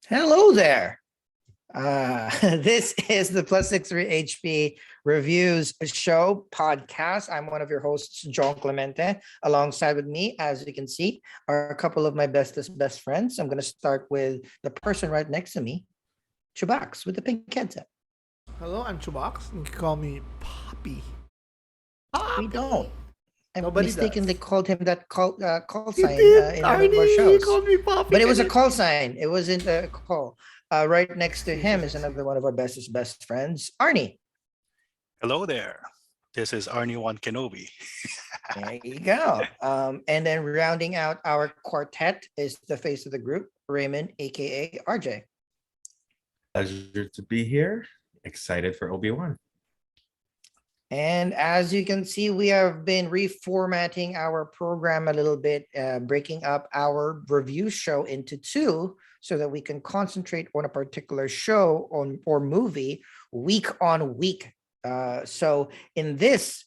Hello there. This is the Plus 63 HP Reviews Show podcast. I'm one of your hosts, John Clemente. Alongside with me, as you can see, are a couple of my bestest best friends. I'm going to start with the person right next to me, CHUBAX, with the pink headset. Hello, I'm CHUBAX. You can call me Poppy. We don't. I Nobody mistakenly does. called him that call You sign did, in one of our Arnie. You shows. called me Poppy. But it was a call sign. It wasn't a call. Right next to him is another one of our bestest best friends, Arnie. Hello there. This is Obi-Wan Kenobi. There you go. And then rounding out our quartet is the face of the group, Raymond, aka RJ. Pleasure to be here. Excited for Obi-Wan. And as you can see, we have been reformatting our program a little bit, breaking up our review show into two so that we can concentrate on a particular show or movie week on week. So in this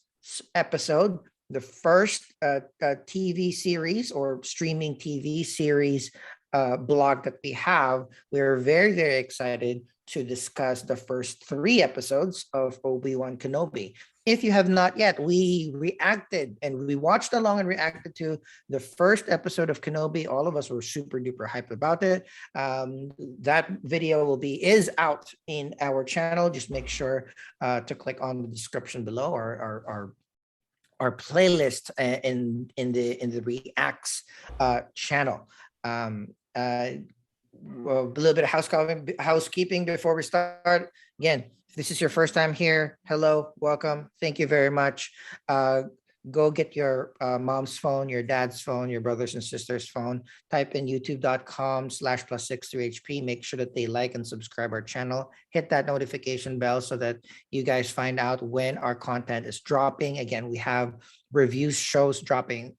episode, the first TV series or streaming TV series blog that we have, we're very, very excited to discuss the first 3 episodes of Obi-Wan Kenobi. If you have not yet, we reacted and we watched along and reacted to the first episode of Kenobi. All of us were super duper hyped about it. That video is out in our channel. Just make sure to click on the description below or our playlist in the Reacts channel. A little bit of housekeeping before we start. Again, if this is your first time here, hello, welcome, thank you very much. Go get your mom's phone, your dad's phone, your brothers and sisters' phone. Type in youtube.com/plus63hp. Make sure that they like and subscribe our channel. Hit that notification bell so that you guys find out when our content is dropping. Again, we have review shows dropping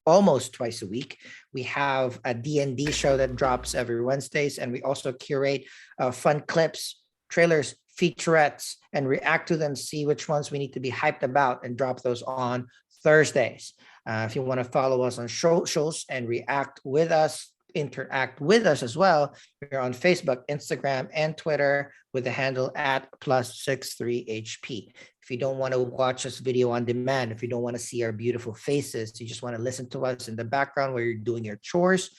almost twice a week. We have a D&D show that drops every Wednesdays, and we also curate fun clips, trailers, featurettes, and react to them, see which ones we need to be hyped about, and drop those on Thursdays. If you want to follow us on shows and react with us, interact with us as well, we're on Facebook, Instagram, and Twitter with the handle at +63hp. If you don't want to watch this video on demand, if you don't want to see our beautiful faces, you just want to listen to us in the background while you're doing your chores,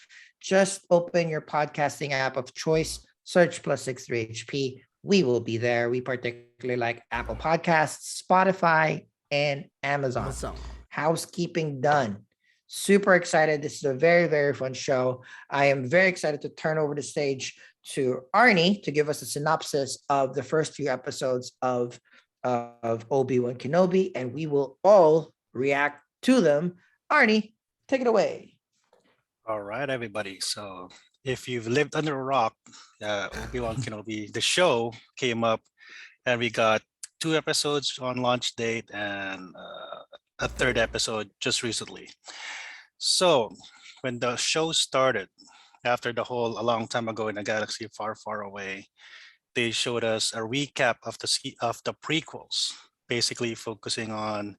just open your podcasting app of choice, search +63hp. We will be there. We particularly like Apple Podcasts, Spotify, and Amazon. Housekeeping done. Super excited. This is a very, very fun show. I am very excited to turn over the stage to Arnie to give us a synopsis of the first few episodes of Obi-Wan Kenobi, and we will all react to them. Arnie, take it away. All right, everybody. So if you've lived under a rock, Obi-Wan Kenobi, the show came up, and we got 2 episodes on launch date and a 3rd episode just recently. So when the show started, after a long time ago in a galaxy far, far away, they showed us a recap of the prequels, basically focusing on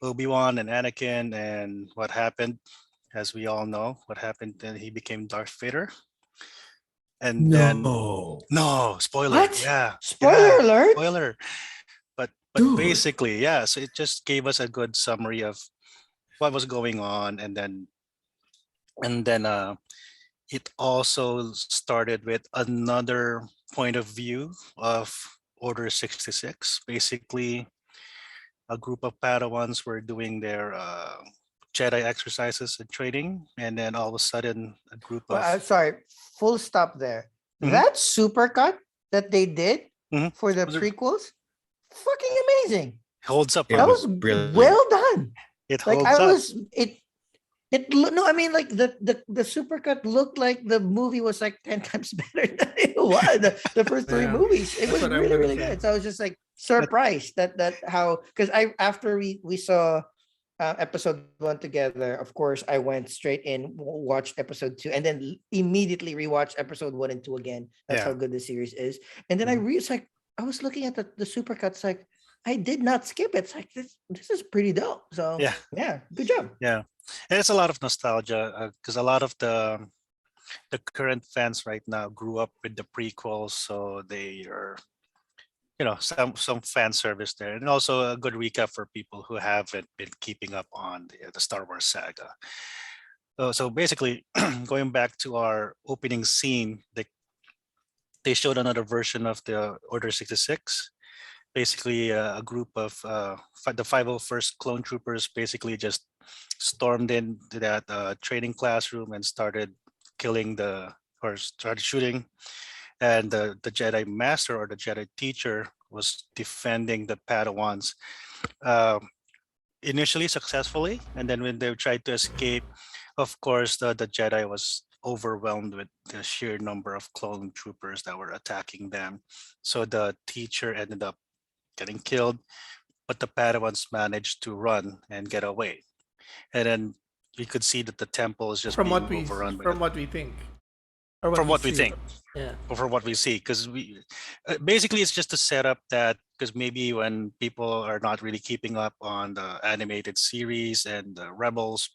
Obi-Wan and Anakin and what happened. As we all know, what happened, then he became Darth Vader. And then no spoiler. What? Yeah, Spoiler alert. Spoiler. But basically, yeah. So it just gave us a good summary of what was going on, and then it also started with another point of view of Order 66. Basically, a group of Padawans were doing their Jedi exercises and training, and then all of a sudden, a group of Sorry, full stop there. Mhm. That supercut that they did Mhm. for the Was it- prequels, fucking amazing. holds up. It That Right? was brilliant. well done. It Like holds up. I mean, like the supercut looked like the movie was like 10 times better than it was. The first 3 Yeah, movies, it that's was what I'm really, gonna really say. good. So I was just like surprised that how, because after we saw episode 1 together, of course I went straight in, watched episode 2, and then immediately rewatched episode 1 and 2 again. That's how Yeah. good the series is. And then it's like I was looking at the supercuts, like I did not skip it. It's like this is pretty dope. So Yeah. yeah, good job. Yeah, and it's a lot of nostalgia because a lot of the the current fans right now grew up with the prequels, so they are, some fan service there, and also a good recap for people who haven't been keeping up on the Star Wars saga. So basically, going back to our opening scene, they showed another version of the Order 66. Basically, a group of the 501st clone troopers basically just stormed into that training classroom and started started shooting. And the Jedi Master, or the Jedi Teacher, was defending the Padawans, initially successfully. And then when they tried to escape, of course, the Jedi was overwhelmed with the sheer number of clone troopers that were attacking them. So the teacher ended up getting killed, but the Padawans managed to run and get away. And then you could see that the temple is just From being what we overrun by from what we think, or from what we see. think, Yeah. or from what we see, because basically it's just a setup that, because maybe when people are not really keeping up on the animated series and the Rebels,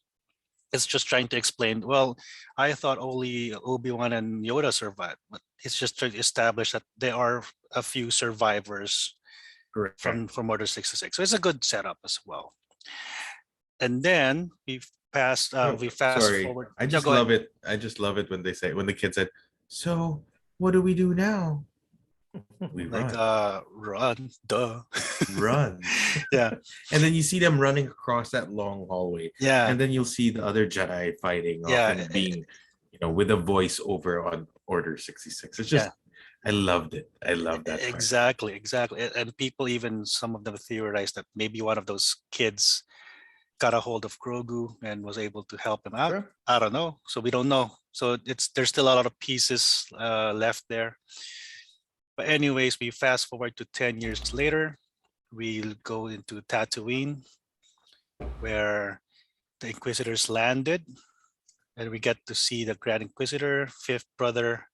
it's just trying to explain, well, I thought only Obi-Wan and Yoda survived, but it's just to establish that there are a few survivors Correct. from Order 66. So it's a good setup as well. And then we fast Sorry, forward. I Yeah, just go ahead. love it. I just love it when the kid said, "So what do we do now?" We Like run, run, duh. run, Yeah, and then you see them running across that long hallway, yeah, and then you'll see the other Jedi fighting off yeah, and being, with a voiceover on Order 66. It's just, yeah. I loved it. I love that part. Exactly. And people, even some of them, theorized that maybe one of those kids got a hold of Grogu and was able to help him out. True. I don't know. So we don't know. So there's still a lot of pieces left there. But anyways, we fast forward to 10 years later. We'll go into Tatooine, where the Inquisitors landed, and we get to see the Grand Inquisitor, fifth brother,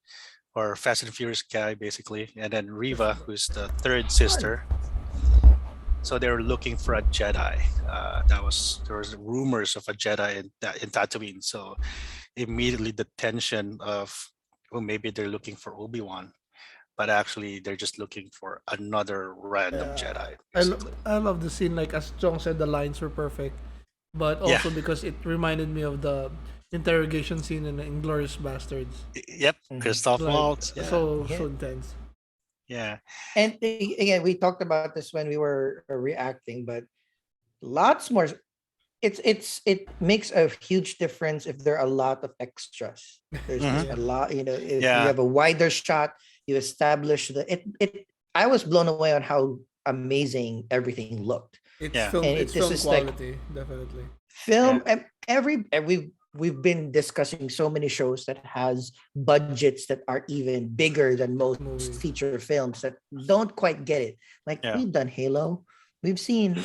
or Fast and Furious guy, basically, and then Riva, who's the third sister. So they were looking for a Jedi. There was rumors of a Jedi in Tatooine. So immediately the tension of, well, maybe they're looking for Obi-Wan, but actually they're just looking for another random Jedi. I love the scene. Like as Jong said, the lines were perfect, but Yeah. also because it reminded me of the interrogation scene in Inglorious Bastards. Yep, Christoph Like, Waltz. Yeah. so Yeah. intense. Yeah. And again, we talked about this when we were reacting, but lots more. It makes a huge difference if there are a lot of extras. There's just a lot, if you Yeah. have a wider shot, you establish I was blown away on how amazing everything looked. It's Yeah. film. And It's this film is like- quality, definitely. Film and we've been discussing so many shows that has budgets that are even bigger than most Movies. feature films that don't quite get it. Like Yeah. we've done Halo, we've seen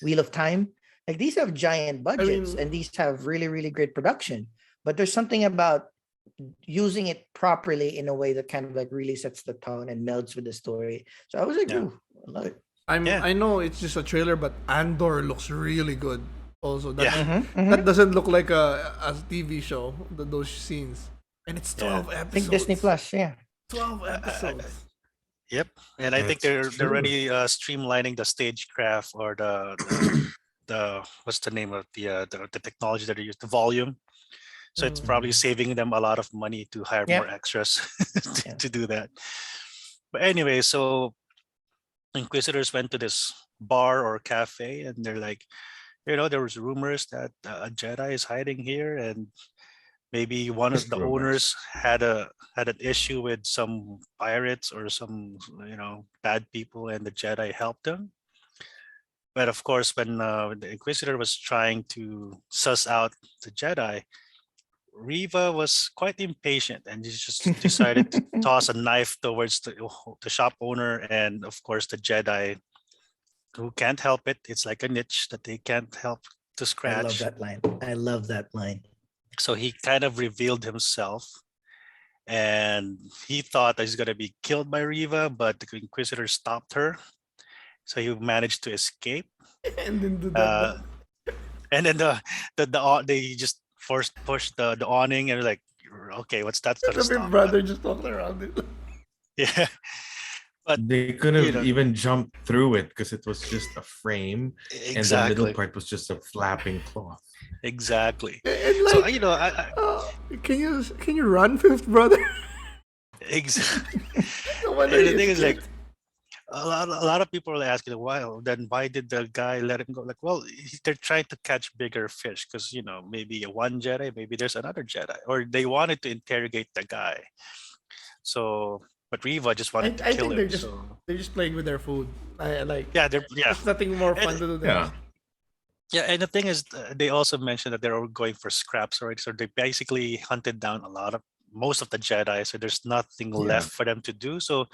Wheel of Time. Like these have giant budgets mean- and these have really, really great production. But there's something about using it properly in a way that kind of like really sets the tone and melds with the story. So I was like, Yeah. ooh, I love it. Yeah. I know it's just a trailer, but Andor looks really good. Also, that Yeah. that doesn't look like a TV show. Those scenes, and it's Yeah. 12 I episodes. think Disney Plus, yeah. 12 episodes. Yep. And I think That's they're true. already streamlining the stagecraft, or the what's the name of the technology that they use, the volume. So it's probably saving them a lot of money to hire Yeah. more extras Yeah. to do that. But anyway, so Inquisitors went to this bar or cafe, and they're like, there was rumors that a Jedi is hiding here, and maybe one of Just the rumors. owners had an issue with some pirates or some bad people, and the Jedi helped them. But of course, when the Inquisitor was trying to suss out the Jedi, Riva was quite impatient, and he just decided to toss a knife towards the shop owner, and of course the Jedi, who can't help it. It's like a niche that they can't help to I love scratch. that line. I love that line. So he kind of revealed himself, and he thought that he's gonna be killed by Riva, but the Inquisitor stopped her. So he managed to escape. And then do that. And then they just push the awning, and like, okay, what's that gonna The big stop? brother just walked around it. Yeah, but They could you have know, even jumped through it because it was just a frame, and the middle exactly, part was just a flapping cloth. exactly. And So like, I can you run, fifth brother? exactly. No wonder And the he thing is, like, escaped. a lot of people are asking, why did the guy let him go? Like, well, they're trying to catch bigger fish because, maybe one Jedi, maybe there's another Jedi, or they wanted to interrogate the guy. So, but Riva just wanted to I kill think him. So they're just playing with their food. I like. yeah, There's nothing more fun and, to do than Yeah. yeah, and the thing is, they also mentioned that they're all going for scraps already. So they basically hunted down most of the Jedi. So there's nothing Yeah. left for them to do. So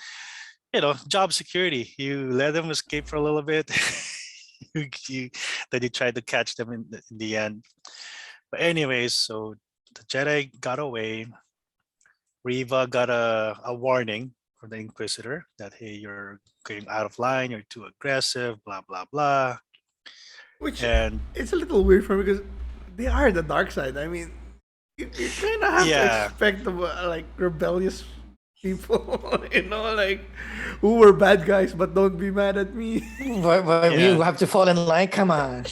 job security. You let them escape for a little bit. you, then you try to catch them in the end. But anyways, so the Jedi got away. Riva got a warning from the Inquisitor that, hey, you're getting out of line. You're too aggressive. Blah blah blah. which And it's a little weird for me because they are the dark side. I mean, you kind of have to yeah, expect the like rebellious people, like who were bad guys, but don't be mad at me. But you Yeah. have to fall in line. Come on.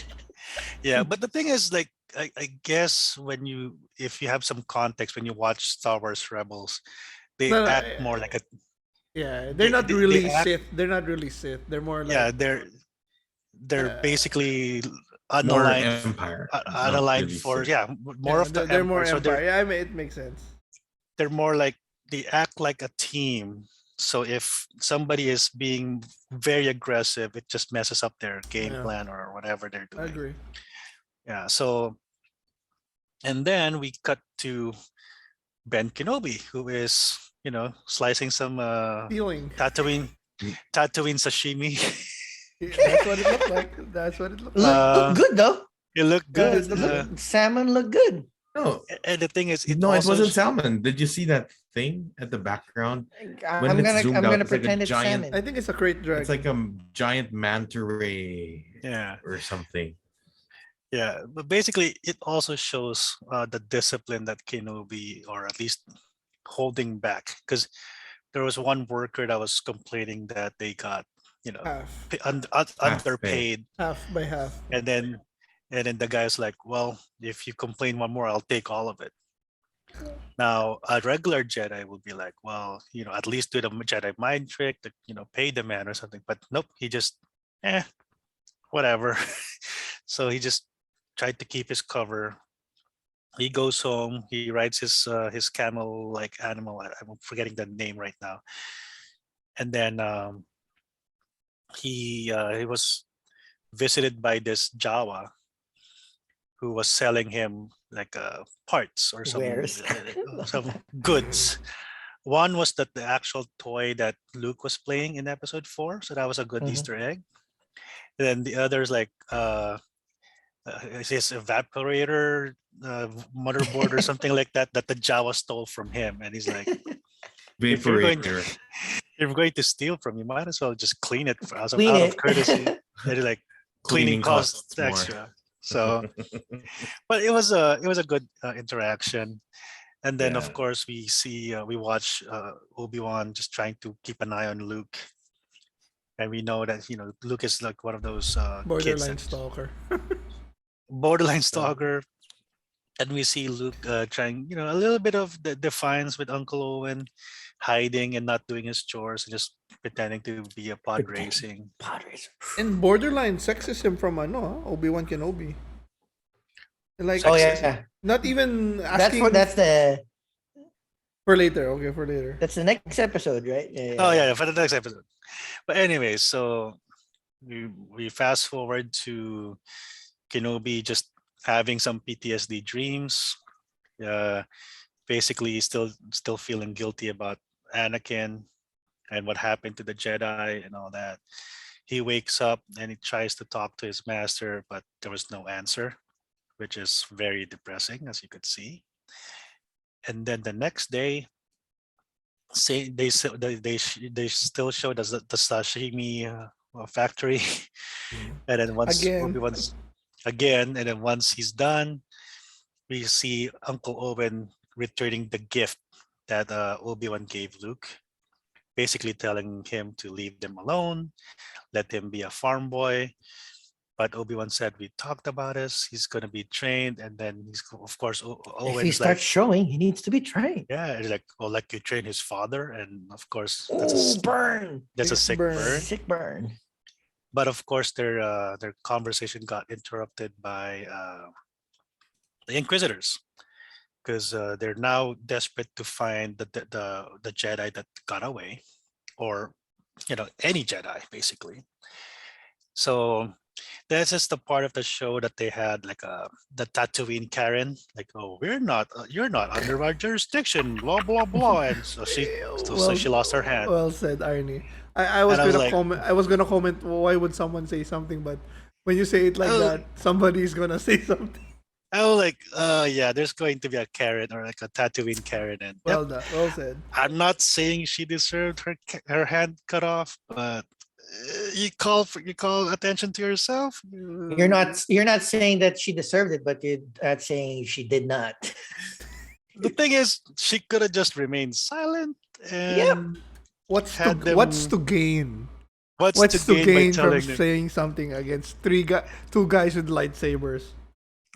yeah. But the thing is, like, I guess if you have some context when you watch Star Wars Rebels, they No, no, act more like a yeah, they're they not they, they really act Sith. They're not really Sith. They're more yeah, like they're uh, basically More unaligned empire, not unaligned really for, Sith. more of the they're more Empire. So Empire. Yeah, I mean, it makes sense. they're more like, they act like a team. So if somebody is being very aggressive, it just messes up their game Yeah, plan or whatever they're I doing. agree. Yeah. So, and then we cut to Ben Kenobi, who is, slicing some Feeling. Tatooine Mm. Tatooine sashimi. That's what it looked like. That's what it looked like. Look good though. It looked good. Salmon look good. No, And the thing is, no, it wasn't salmon. Did you see that thing at the background? When I'm it's gonna zoomed I'm out, gonna it's like a pretend it's giant- salmon. I think it's a crate dragon. It's like a giant manta ray Yeah. or something. Yeah, but basically, it also shows the discipline that Kenobi, or at least holding back, because there was one worker that was complaining that they got, half, underpaid, half by half. and then the guy's like, well, if you complain one more, I'll take all of it. Now, a regular Jedi would be like, well, at least do the Jedi mind trick, to, pay the man or something. But nope, he just, whatever. So he just tried to keep his cover. He goes home. He rides his camel-like animal. I'm forgetting the name right now. And then he was visited by this Jawa who was selling him like parts or Wares. some goods. One was that the actual toy that Luke was playing in episode 4, so that was a good Mhm. Easter egg. And then the other is like his evaporator motherboard or something like that the Jawa stole from him, and he's like, if you're going Vaporator. if you're going to steal from, you might as well just clean it Clean out it. of courtesy. And he's like, cleaning costs more. extra. So, but it was a good interaction. And then of Yeah. course we watch Obi-Wan just trying to keep an eye on Luke, and we know that Luke is like one of those kids Borderline that stalker. borderline stalker. And we see Luke trying, a little bit of the defiance with Uncle Owen, hiding and not doing his chores, and just pretending to be a pod racing. Pod racer. And borderline sexism from Obi-Wan Kenobi. Like, Oh yeah. not even asking That's the for later. Okay, for later. that's the next episode, right? Oh yeah, for the next episode. But anyways, so we fast forward to Kenobi just having some PTSD dreams. Basically still feeling guilty about Anakin and what happened to the Jedi and all that. He wakes up and he tries to talk to his master, but there was no answer, which is very depressing, as you could see. And then the next day, they still show the sashimi factory, and then once Again. Obi-Wan's again, and then once he's done, we see Uncle Owen returning the gift that Obi-Wan gave Luke, basically telling him to leave them alone, let him be a farm boy. But Obi-Wan said, we talked about this. He's going to be trained. And then of course, If he Owen's starts like, showing, he needs to be trained. yeah, it's like, oh, like you train his father. And of course, Oh, burn. that's a Sick sick burn. burn. Sick burn. But of course, their conversation got interrupted by the Inquisitors, because they're now desperate to find the Jedi that got away, or any Jedi basically. So this is the part of the show that they had like the Tatooine Karen, like, oh, you're not under our jurisdiction, blah blah blah, and so she lost her hand. Well said, Arnie. I was And I was gonna like, comment. I was gonna comment. Why would someone say something? But when you say it like Oh. that, somebody's gonna say something. I was like, yeah, there's going to be a Karen or like a Tatooine Karen, and Well yep, done. Well said. I'm not saying she deserved her hand cut off, but you call attention to yourself. You're not saying that she deserved it, but you're not saying she did not. The thing is, she could have just remained silent and What's to had them. What's to gain? What's What's to to gain gain by from telling them? saying something against two guys with lightsabers?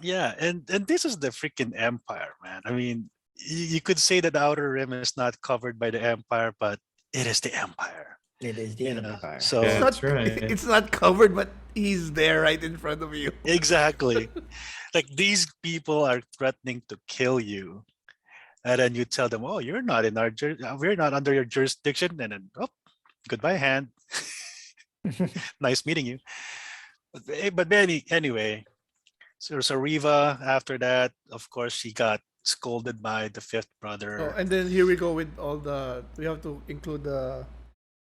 Yeah, and this is the freaking Empire, man. I mean, you could say that the Outer Rim is not covered by the Empire, but it is the Empire. It is the You know, Empire. so Yeah. It's That's not. right. It's not covered, but he's there right in front of you. exactly, like these people are threatening to kill you, and then you tell them, "Oh, you're not in we're not under your jurisdiction," and then, oh, goodbye, hand. Nice meeting you. But anyway, so Riva, after that, of course, she got scolded by the fifth Oh, brother. and then here we go with all the. We have to include the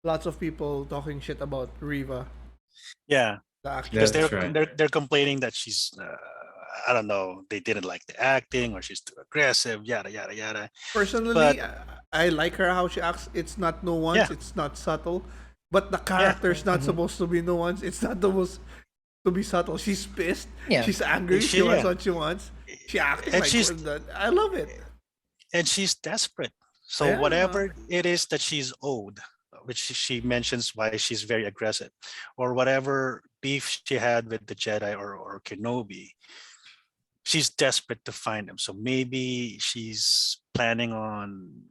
lots of people talking shit about Riva, Yeah, the actress. because That's they're, right. they're complaining that she's I don't know, they didn't like the acting, or she's too aggressive, yada yada yada. Personally, But I like her how she acts. It's not nuanced. Yeah. It's not subtle. But the character's not supposed to be nuanced. It's not supposed to be subtle. She's pissed. Yeah. She's angry. She Yeah. wants what she wants. She acting And like she's- that. I love it. and she's desperate. So Yeah. whatever it is that she's owed, which she mentions why she's very aggressive, or whatever beef she had with the Jedi or Kenobi, she's desperate to find him. So maybe she's planning on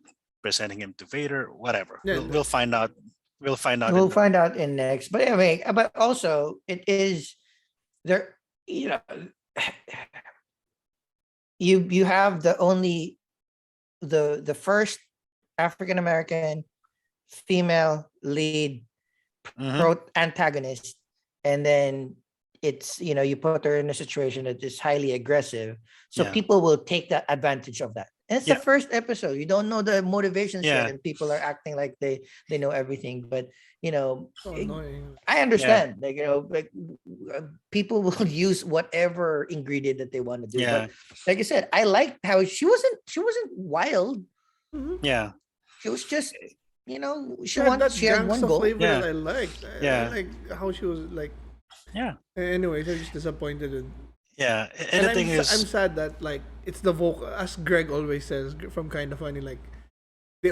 presenting him to Vader, whatever. Yeah, We'll find out. We'll find out. We'll find out in next. But anyway, but also it is there, you know, you have the first African American female lead Mhm. antagonist, and then it's, you put her in a situation that is highly aggressive, so Yeah. people will take that advantage of that. And it's Yeah. the first episode, you don't know the motivations Yeah. yet, and people are acting like they know everything. But So annoying. I understand, like, people will use whatever ingredient that they want to do. Yeah. But like I said, I liked how she wasn't wild. Yeah. She was just, she had that she had one gangsta goal. flavor Yeah. that I liked. Yeah. I like how she was like. Yeah. Anyways, I'm just disappointed. Yeah. And the thing I'm is, sad that like it's the vocal, as Greg always says from Kind of Funny, like we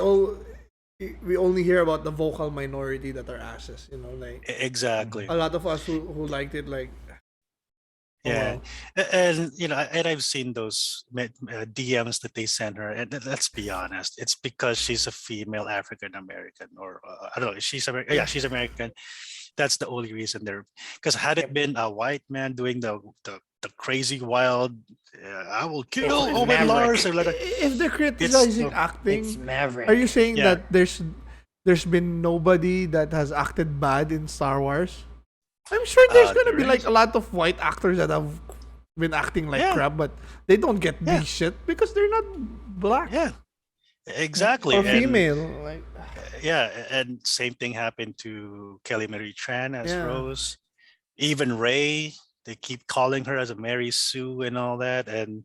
only hear about the vocal minority that are asses, like exactly. a lot of us who liked it, like Yeah. wow. And and I've seen those DMs that they send her, and let's be honest, it's because she's a female African American, or I don't know, she's American. Yeah, she's American. That's the only reason there. Because had it been a white man doing the crazy wild, I will kill It's Owen Maverick. Lars, or like, If they're criticizing It's acting, Maverick. are you saying Yeah. that there's been nobody that has acted bad in Star Wars? I'm sure there's gonna there be like is. a lot of white actors that have been acting like Yeah. crap, but they don't get Yeah. this shit because they're not black yeah, exactly. or And, female. Like yeah, and same thing happened to Kelly Marie Tran as Yeah. Rose. Even Ray, they keep calling her as a Mary Sue and all that, and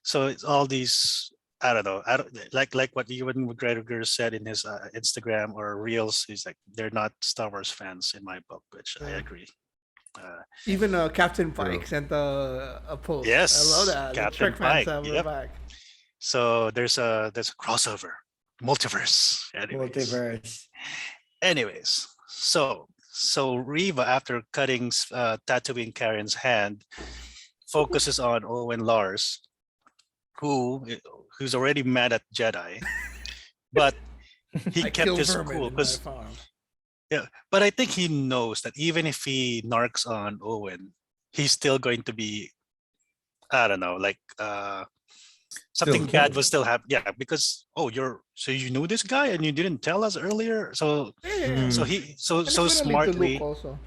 so it's all these. I don't know. I don't like what Ewan McGregor said in his Instagram or Reels. He's like, they're not Star Wars fans in my book, which I agree. Even Captain True. Pike sent a post. I Yes, love that. The Captain Trek fans Pike, are yep. back. So there's a crossover, multiverse. Multiverse. Anyways, so Riva, after cutting tattooing Karen's hand, focuses on Owen Lars, who who's already mad at Jedi, but he I kept kill his vermin cool in my because farm. yeah, but I think he knows that even if he narcs on Owen, he's still going to be, I don't know, like something kill bad him. will still happen. Yeah, because so you knew this guy and you didn't tell us earlier. So Yeah. so Mm. he so And so it's gonna lead to Luke smartly, also.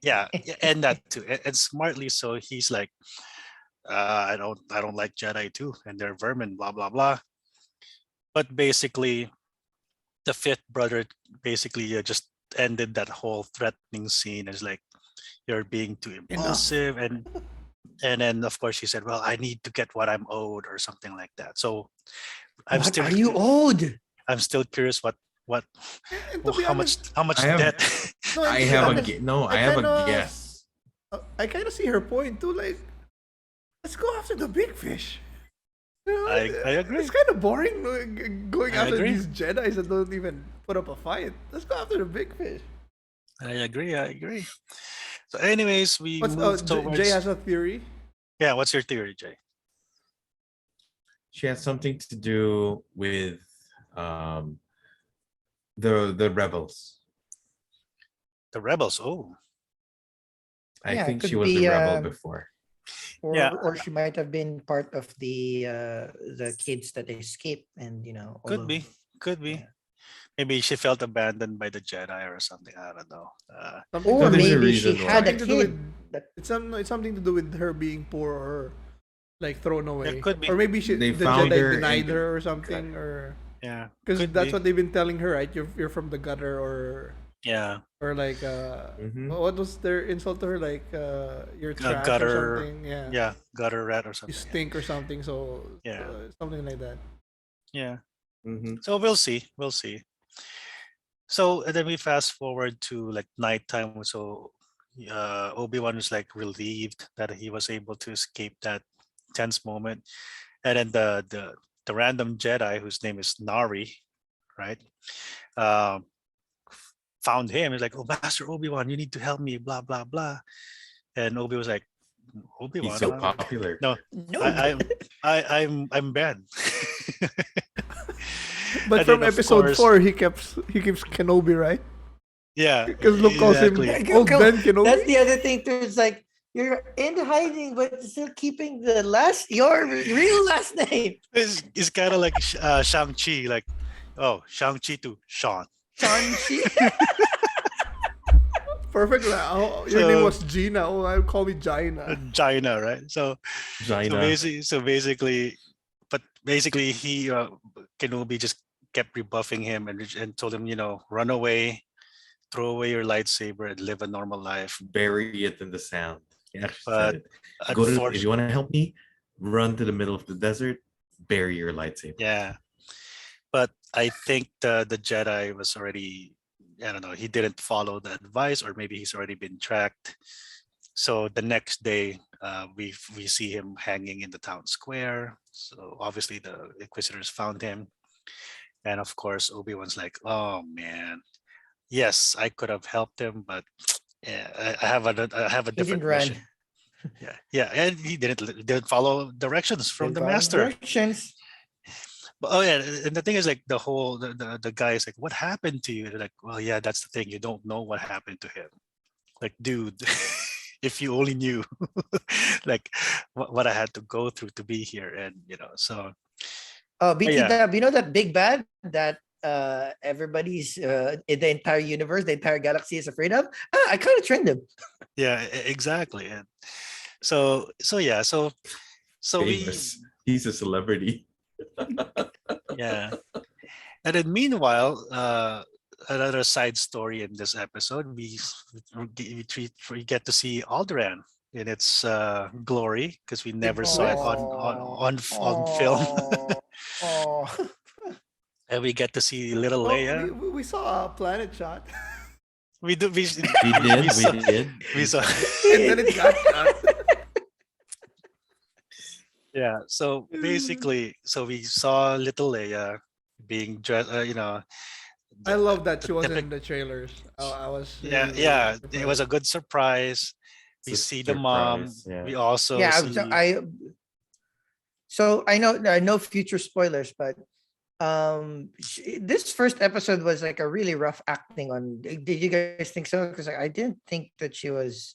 yeah, and that too, and smartly. So he's like, I don't like Jedi too, and they're vermin, blah blah blah. But basically, the fifth brother basically just ended that whole threatening scene as like, you're being too Enough. impulsive, and then of course he said, well, I need to get what I'm owed or something like that. So I'm What still are you owed? I'm still curious what And to be honest, how much I have- debt. no, and I to be have a honest, I have a guess. I kind of see her point too. Like, let's go after the big fish. You know, I agree. It's kind of boring going I after agree. these Jedi's that don't even put up a fight. Let's go after the big fish. I agree. So anyways, we What's move towards Jay has a theory. yeah, what's your theory, Jay? She has something to do with the rebels. The rebels. Oh, I Yeah, it think she could was be, the rebel before. Yeah. or she might have been part of the kids that escaped, and all could of- be. yeah. Maybe she felt abandoned by the Jedi or something. I don't know. Something Or to do There's a with- maybe she reason why. had a something to do with kid. That, it's something to do with her being poor or like thrown away. could be. Or maybe They the found Jedi her denied and- her or something, or Yeah, because could that's be. what they've been telling her, right? You're from the gutter, Yeah, or like Mhm. what was their insult to her? Like you're trash gutter. or something. Yeah. yeah, gutter rat or You something. stink or something. So Yeah. something like that. Yeah. Mhm. So we'll see. So and then we fast forward to like nighttime. So Obi-Wan was like relieved that he was able to escape that tense moment. And then the random Jedi whose name is Nari, right? Um, found him. He's like, "Oh, Master Obi-Wan, you need to help me." Blah blah blah. And Obi was like, "Obi-Wan, He's so popular. no, no, I'm bad." But And from then, of episode course- 4, he keeps Kenobi, right? Yeah, Because Luke calls him exactly. Old Ben that's Kenobi. the other thing too. It's like you're in hiding, but still keeping your real last name, It's kind of like Shang-Chi, like, oh, Shang-Chi to Sean. Shang-Chi. Perfect. Your So- name was Gina. Oh, I'll call me Gina. China, right? So Jaina. basically he Kenobi just kept rebuffing him and told him, run away, throw away your lightsaber and live a normal life. Bury it in the sand. He actually But said it. If you unfortunately, want to help me, run to the middle of the desert, bury your lightsaber. yeah. But I think the Jedi was already, I don't know, he didn't follow the advice, or maybe he's already been tracked. So the next day, we see him hanging in the town square. So obviously the Inquisitors found him, and of course Obi-Wan's like, "Oh man, yes, I could have helped him, but yeah, I have a He different didn't run. mission." Yeah, and he didn't follow directions from the Didn't follow master. directions. But, oh yeah, and the thing is like the guy is like, "What happened to you?" They're like, "Well, yeah, that's the thing. You don't know what happened to him." Like, dude, if you only knew, like what I had to go through to be here, and so Oh, yeah. BTW, you know that big bad that everybody's in the entire universe, the entire galaxy is afraid of? I kind of trained him. Yeah, exactly. And so yeah, so Famous. He's a celebrity. yeah. And then meanwhile, another side story in this episode, we get to see Alderaan in its glory, because we never saw it on film. Oh, And we get to see little Oh, Leia. we saw a planet shot. We do. We did. We saw. We did. We saw. And then it got shot. Yeah. So basically, so we saw little Leia being dressed. I love that the she wasn't in typical. the trailers. I was Yeah, really, really yeah. It was surprised. a good surprise. We It's a see the mom. surprise. Yeah. We also Yeah, see. so I know future spoilers, but this first episode was like a really rough acting on. Did you guys think so? Because I didn't think that she was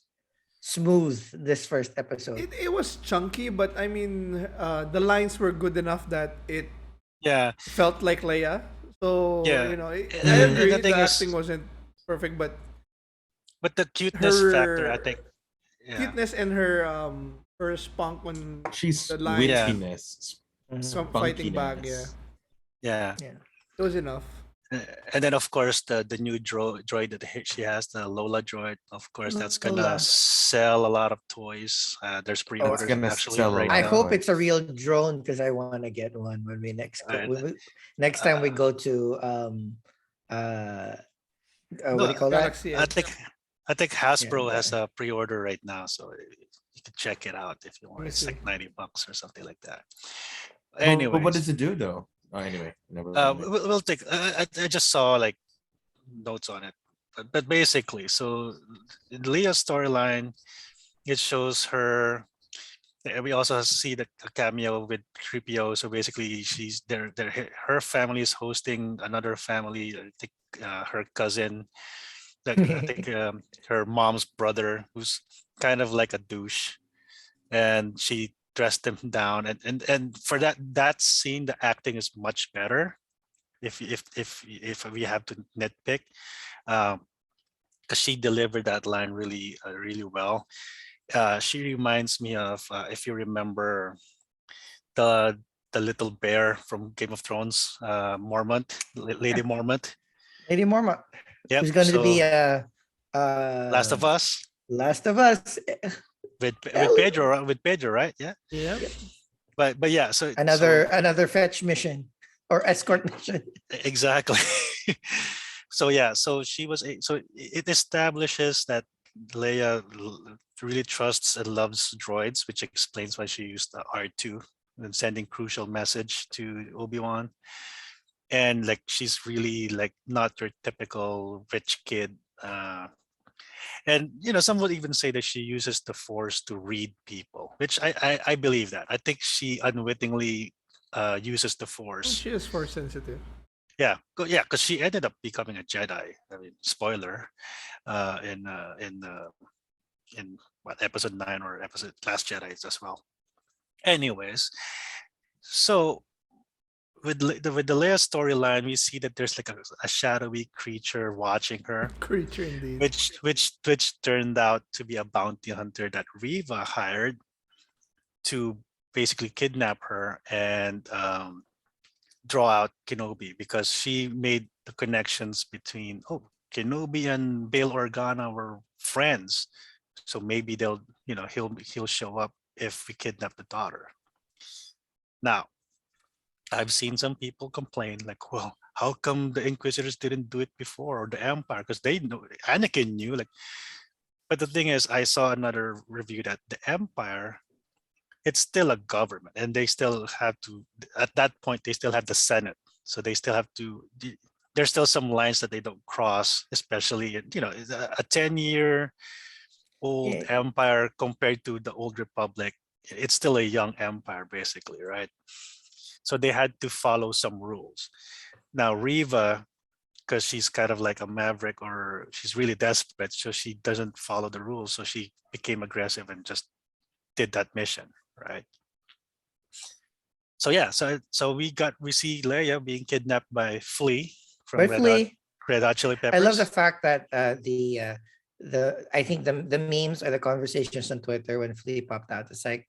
smooth this first episode. It was chunky, but I mean, the lines were good enough that it Yeah, felt like Leia. So yeah. I And agree the thing the is, acting wasn't perfect, but but the cuteness factor, I think. her Yeah, cuteness and her spunk when She's the lines Yeah. wittiness. Mhm. fighting back, yeah, Spunkiness. yeah. Yeah. it was enough. And then of course the new droid that she has, the Lola droid. Of course, that's gonna Lola. sell a lot of toys. There's It's pre-orders gonna actually sell a right I lot of now. hope it's a toys. real drone because I want to get one when we Right. next time we Uh, go to uh what no, do you call that? Galaxy I Edge. think Yeah, Hasbro has a pre-order right now, so you can check it out if you Let want. me It's see. like $90 or something like that. But what Anyways, does it do though? Oh, anyway, never mind. we'll take. I just saw like notes on it, but basically, so in Leah's storyline, it shows her. We also see the a cameo with 3PO. So basically, she's there. Her family is hosting another family. I think her cousin, like I think her mom's brother, who's kind of like a douche, and she dressed him down. And for that scene, the acting is much better. If we have to nitpick, because she delivered that line really well. She reminds me of if you remember the the little bear from Game of Thrones, Mormont, Lady Mormont. Lady Mormont, Yep. who's going to be So Last of Us Last of Us. with Pedro, right? Yeah. Yeah, But yeah. So Another fetch mission or escort mission. exactly. So yeah. So she was. So it establishes that Leia really trusts and loves droids, which explains why she used the R2 and sending crucial message to Obi-Wan. And like she's really like not your typical rich kid. And some would even say that she uses the Force to read people, which I believe that. I think she unwittingly uses the Force. she is force sensitive. Yeah, because she ended up becoming a Jedi. I mean, spoiler, in what, episode 9 or episode Last Jedi as well. Anyways, so with the Leia storyline, we see that there's like a shadowy creature watching her, Creature indeed. which turned out to be a bounty hunter that Riva hired to basically kidnap her and draw out Kenobi, because she made the connections between Kenobi and Bail Organa were friends, so maybe he'll show up if we kidnap the daughter. Now, I've seen some people complain like, well, how come the Inquisitors didn't do it before, or the Empire? Because they know Anakin knew. Like, but the thing is, I saw another review that the Empire, it's still a government, and they still have to. At that point, they still have the Senate, so they still have to. There's still some lines that they don't cross, especially a 10-year old Yeah. empire compared to the old Republic. It's still a young empire, basically, right? So they had to follow some rules. Now Riva, because she's kind of like a maverick, or she's really desperate, so she doesn't follow the rules. So she became aggressive and just did that mission, right? So yeah, so we see Leia being kidnapped by Flea from Rightfully, Red Hot Chili I love the Peppers. fact that the I think the memes or the conversations on Twitter when Flea popped out, it's like,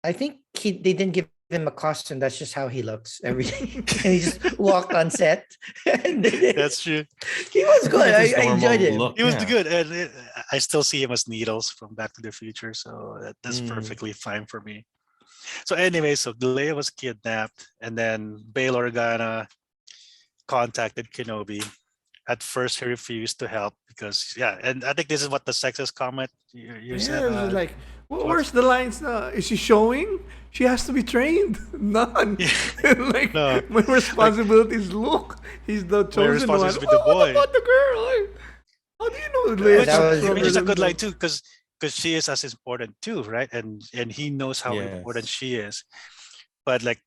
I think they didn't give him a costume. That's just how he looks every day. And he just walked on set. And That's true. he was good. That's his I enjoyed normal it. look, He was yeah. good, and I still see him as Needles from Back to the Future, so that's Mm. perfectly fine for me. So anyway, so Leia was kidnapped, and then Bail Organa contacted Kenobi, at first he refused to help because and I think this is what the sexist comment you said. Yeah, it's like, well, What? where's the lines now? Is she showing? She has to be trained. None. Yeah. Like, No, my responsibility is Luke. He's the chosen one. responsibility is with the What boy. about the girl? Like, how do you know which, that Leia's was- which is a stronger good than line too, because she is as important too, right? And he knows how important Yes. she is. But like,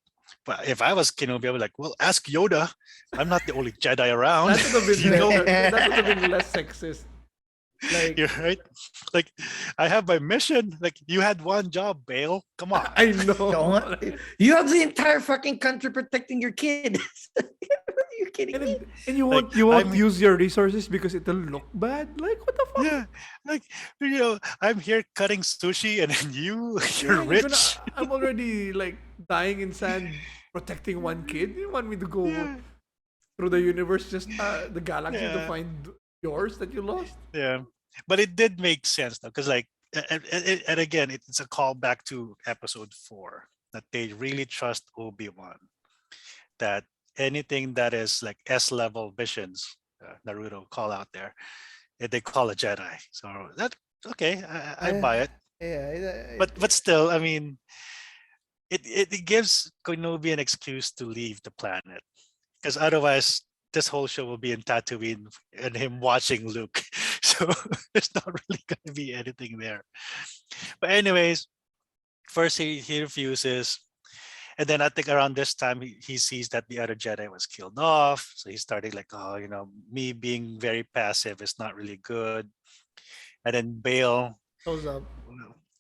but if I was Kenobi, I would like, well, ask Yoda. I'm not the only Jedi around. That would have been You know? that would have been less sexist. Like, You're right. Like, I have my mission. Like, you had one job, Bale. Come on. I know. Don't, you have the entire fucking country protecting your kid. Are you kidding me? And you Like, won't I'm- use your resources because it'll look bad. Like, what the fuck? Yeah, like, I'm here cutting sushi, and then you're Yeah, rich. I'm already like dying in sand protecting one kid. You want me to go Yeah. through the universe, just the galaxy to Yeah. find yours that you lost? Yeah, but it did make sense though, because like, and again, it's a callback to episode 4 that they really trust Obi-Wan. That anything that is like S-level missions, Naruto call out there, they call a Jedi. So that okay, I Yeah. buy it. Yeah, But still, I mean, it gives Kenobi an excuse to leave the planet, because otherwise this whole show will be in Tatooine and him watching Luke. So there's not really going to be anything there. But anyways, first he refuses. And then I think around this time he sees that the other Jedi was killed off. So he's starting like, oh, me being very passive is not really good. And then Bale shows up.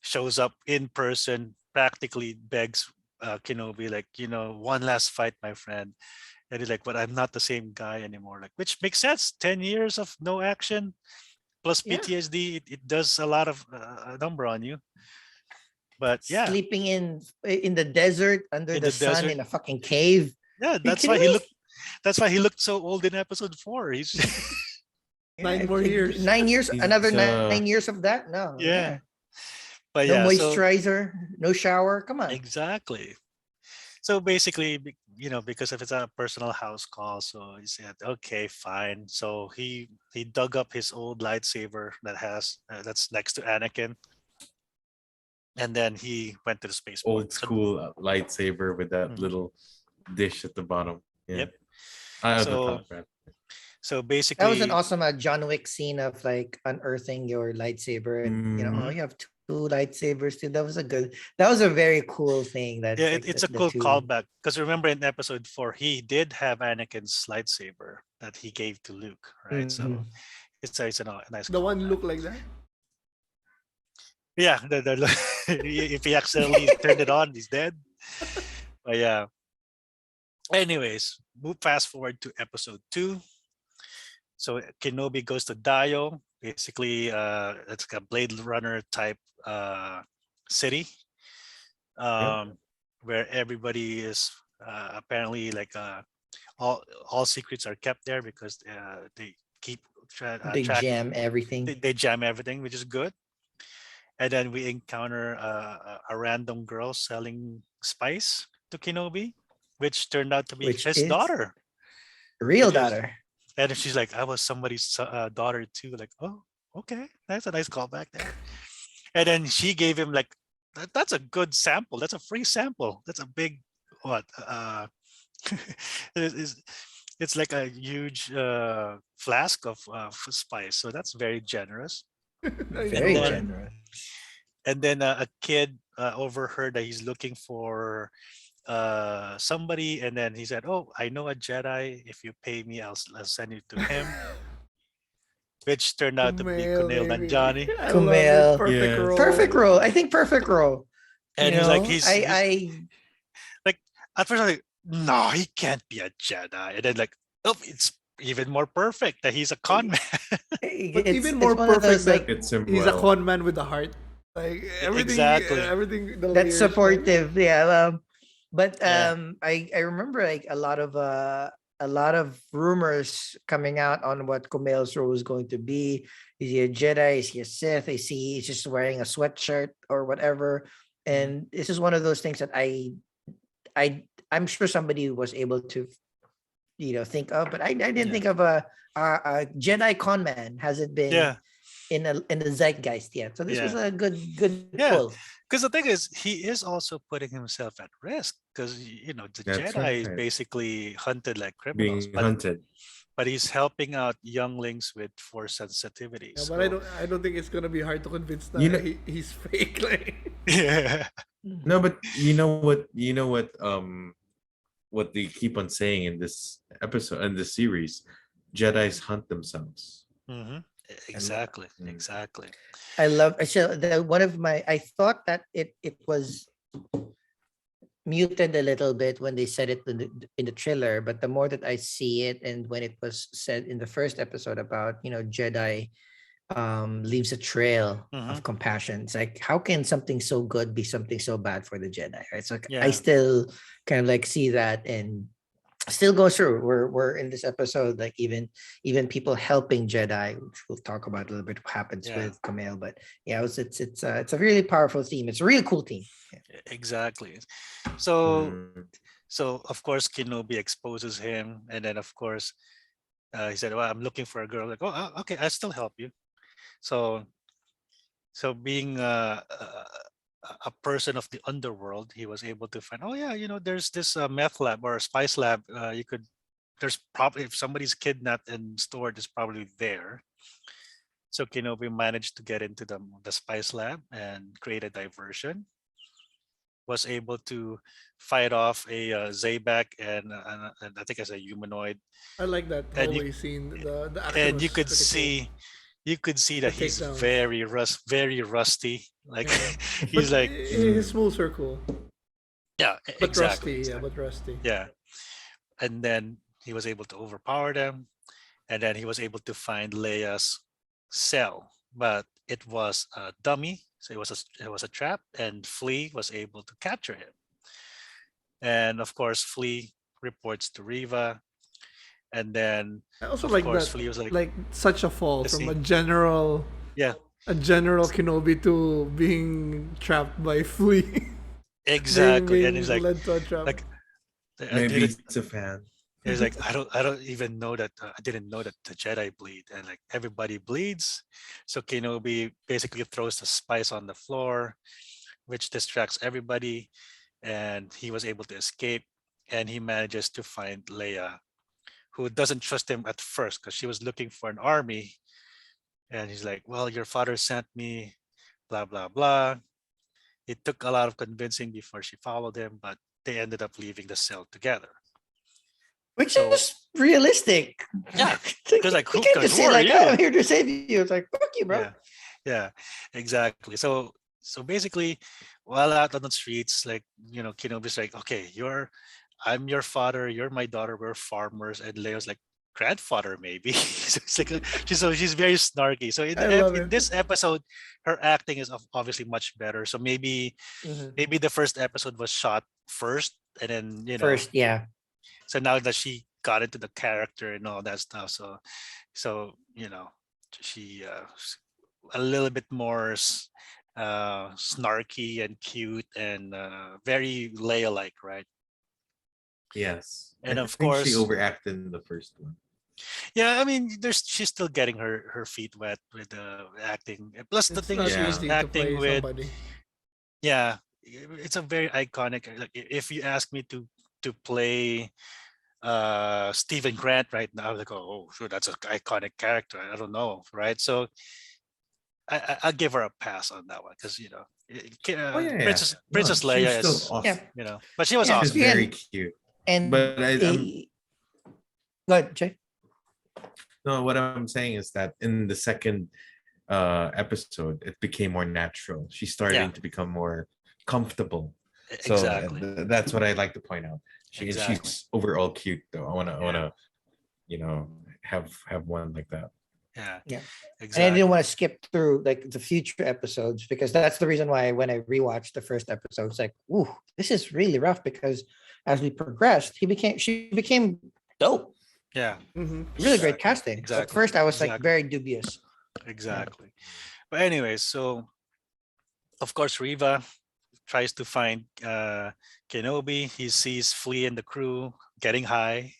shows up in person, practically begs Kenobi, like, one last fight, my friend. And he's like, but I'm not the same guy anymore. Like, which makes sense. 10 years of no action plus Yeah. PTSD, it does a lot of number on you. But yeah, Sleeping in the desert under In the, the sun desert. in a fucking cave. yeah, that's why he looked. That's why he looked so old in episode 4. He's 9 more years. 9 years. He's, Another uh, 9 years of that. No. yeah. But No yeah, so moisturizer. No shower. Come on. exactly. So basically, because if it's a personal house call, so he said, okay, fine. So he dug up his old lightsaber that's next to Anakin, and then he went to the spaceport. Old school lightsaber with that Mhm. little dish at the bottom. Yeah. Yep. I So- So basically, That was an awesome John Wick scene of like unearthing your lightsaber, and Mm-hmm. you have two lightsabers too. That was a very cool thing. That yeah, like, it's the a cool two- callback, because remember in episode 4 he did have Anakin's lightsaber that he gave to Luke, right? So Mhm. it's a nice. The one callback. look like that. Yeah, if he accidentally turned it on, he's dead. But yeah. Anyways, move fast forward to episode 2. So Kenobi goes to Dio. Basically, it's like a Blade Runner type city, where everybody is apparently like all secrets are kept there because they keep They track. jam everything. They jam everything, which is good. And then we encounter a random girl selling spice to Kenobi, which turned out to be Which his is- daughter. Real which is- daughter. And she's like, I was somebody's daughter too. Like, oh, okay, that's a nice callback there. And then she gave him like, that's a good sample. That's a free sample. That's a big what? It's like a huge flask of spice. So that's very generous. Very then- generous. And then a kid overheard that he's looking for somebody, and then he said, oh, I know a Jedi. If you pay me, I'll send you to him. Which turned out to be Kumail baby. Nanjiani. I love Kumail. it. Perfect Yes. role. Perfect role. I think perfect role. And You he's like, know, he's at first I'm like, no, he can't be a Jedi. And then like, oh, it's even more perfect that he's a con man. But even more one of perfect those, like It's him He's a well. con man with a heart. Like everything, Exactly. everything. The that's layers, supportive. Yeah. But Yeah. I remember like a lot of rumors coming out on what Kumail's role was going to be. Is he a Jedi? Is he a Sith? Is he he's just wearing a sweatshirt or whatever? And this is one of those things that I'm sure somebody was able to think of, but I didn't Yeah. think of a Jedi con man hasn't been Yeah. in the zeitgeist yet. So this was Yeah. a good Yeah. pull. Because the thing is, he is also putting himself at risk because the That's Jedi is right. basically hunted like criminals, Being but hunted. he's helping out younglings with force sensitivity. Yeah, So but I don't think it's gonna be hard to convince You know- that he's fake. Like, yeah, No, but what they keep on saying in this episode in this series, Jedi's hunt themselves. hmm exactly, Mm. exactly. I love so the one of my I thought that it was muted a little bit when they said it in the trailer, but the more that I see it and when it was said in the first episode about Jedi leaves a trail Mhm. of compassion. It's like, how can something so good be something so bad for the Jedi, right? So I Yeah. still kind of like see that and still goes through. We're in this episode, like even people helping Jedi, which we'll talk about a little bit what happens Yeah. with Kumail. But yeah, it's a really powerful theme. It's a really cool theme. Exactly. So Mm. of course Kenobi exposes him, and then of course he said, "Well, I'm looking for a girl." Like, "Oh, okay, I'll still help you." So being a person of the underworld, he was able to find, oh yeah, there's this meth lab or a spice lab. There's probably, if somebody's kidnapped and stored, is probably there. So Kenobi managed to get into the spice lab and create a diversion. Was able to fight off a Zaybek and I think as a humanoid, I like that and hallway scene. The action and was you could pretty cool. see you could see The that he's takedowns. very rusty. Like Yeah. he's But like, his moves are cool. yeah, But exactly, rusty, yeah, exactly. but rusty. Yeah. And then he was able to overpower them. And then he was able to find Leia's cell, but it was a dummy. So it was a trap, and Flea was able to capture him. And of course, Flea reports to Riva. And then I also of like course that, Flea was like, like such a fall let's from see. Yeah, a general Kenobi to being trapped by Flea, exactly. And he's being led to a trap. like I Maybe didn't it's a fan. It's like I don't even know that I didn't know that the Jedi bleed, and like everybody bleeds. So Kenobi basically throws the spice on the floor, which distracts everybody, and he was able to escape. And he manages to find Leia, who doesn't trust him at first because she was looking for an army, and he's like, "Well, your father sent me, blah blah blah." It took a lot of convincing before she followed him, but they ended up leaving the cell together. Which So is realistic. yeah, It's like, because like you can't just who say are like, "Oh, I'm you? here to save you." It's like, fuck you, bro. Yeah, yeah, exactly. So basically, while out on the streets, like Kenobi's like, okay, I'm your father, you're my daughter, we're farmers, and Leo's like, grandfather maybe. So it's like she's very snarky. So I love in it. this episode, her acting is obviously much better. So maybe Mhm. the first episode was shot first, and then First, yeah. so now that she got into the character and all that stuff, so she a little bit more snarky and cute and very Leia-like, right? Yes. And I of think she course, overacted in the first one. yeah, I mean, she's still getting her feet wet with the acting. Plus, the It's thing is, not she was Yeah. easy to acting play with, somebody. yeah, it's a very iconic. Like, if you ask me to play Stephen Grant right now, I was like, oh, sure, that's an iconic character. I don't know, right? So I'll give her a pass on that one because Oh yeah, yeah. Princess No, she was Leia still is, Yeah. awesome. but she was Yeah. She's awesome. very And cute. and But I'm go ahead, Jay. no. What I'm saying is that in the second episode, it became more natural. She's Yeah, starting to become more comfortable. So exactly, that's what I like to point out. exactly. She's overall cute though. I Yeah, wanna have one like that. yeah, Yeah. And I didn't exactly. want to skip through like the future episodes because that's the reason why when I rewatched the first episode, it's like, ooh, this is really rough because as we progressed, she became dope. Yeah, Mm-hmm. Really great exactly, casting. At exactly, first, I was like exactly, very dubious. exactly. But anyway, so of course Riva tries to find Kenobi. He sees Flea and the crew getting high.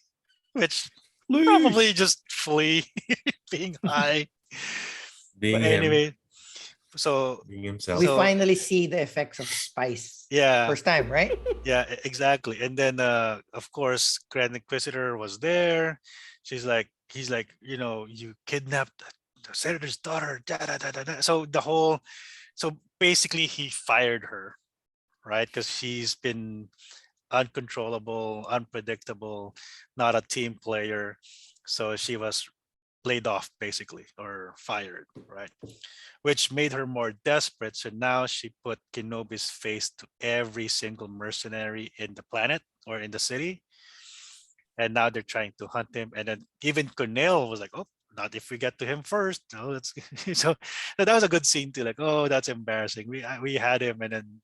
which Please. probably just Flea being high. Being But him, anyway, so being himself. We So- finally see the effects of spice. yeah, First time, right? yeah, exactly. And then of course Grand Inquisitor was there. He's like, you kidnapped the senator's daughter. Da, da, da, da, da. So basically he fired her, right? Because she's been uncontrollable, unpredictable, not a team player. So she was laid off basically, or fired, right? Which made her more desperate. So now she put Kenobi's face to every single mercenary in the planet or in the city. And now they're trying to hunt him. And then even Cornell was like, oh, not if we get to him first. No, let's so that was a good scene too. Like, oh, that's embarrassing. We had him, and then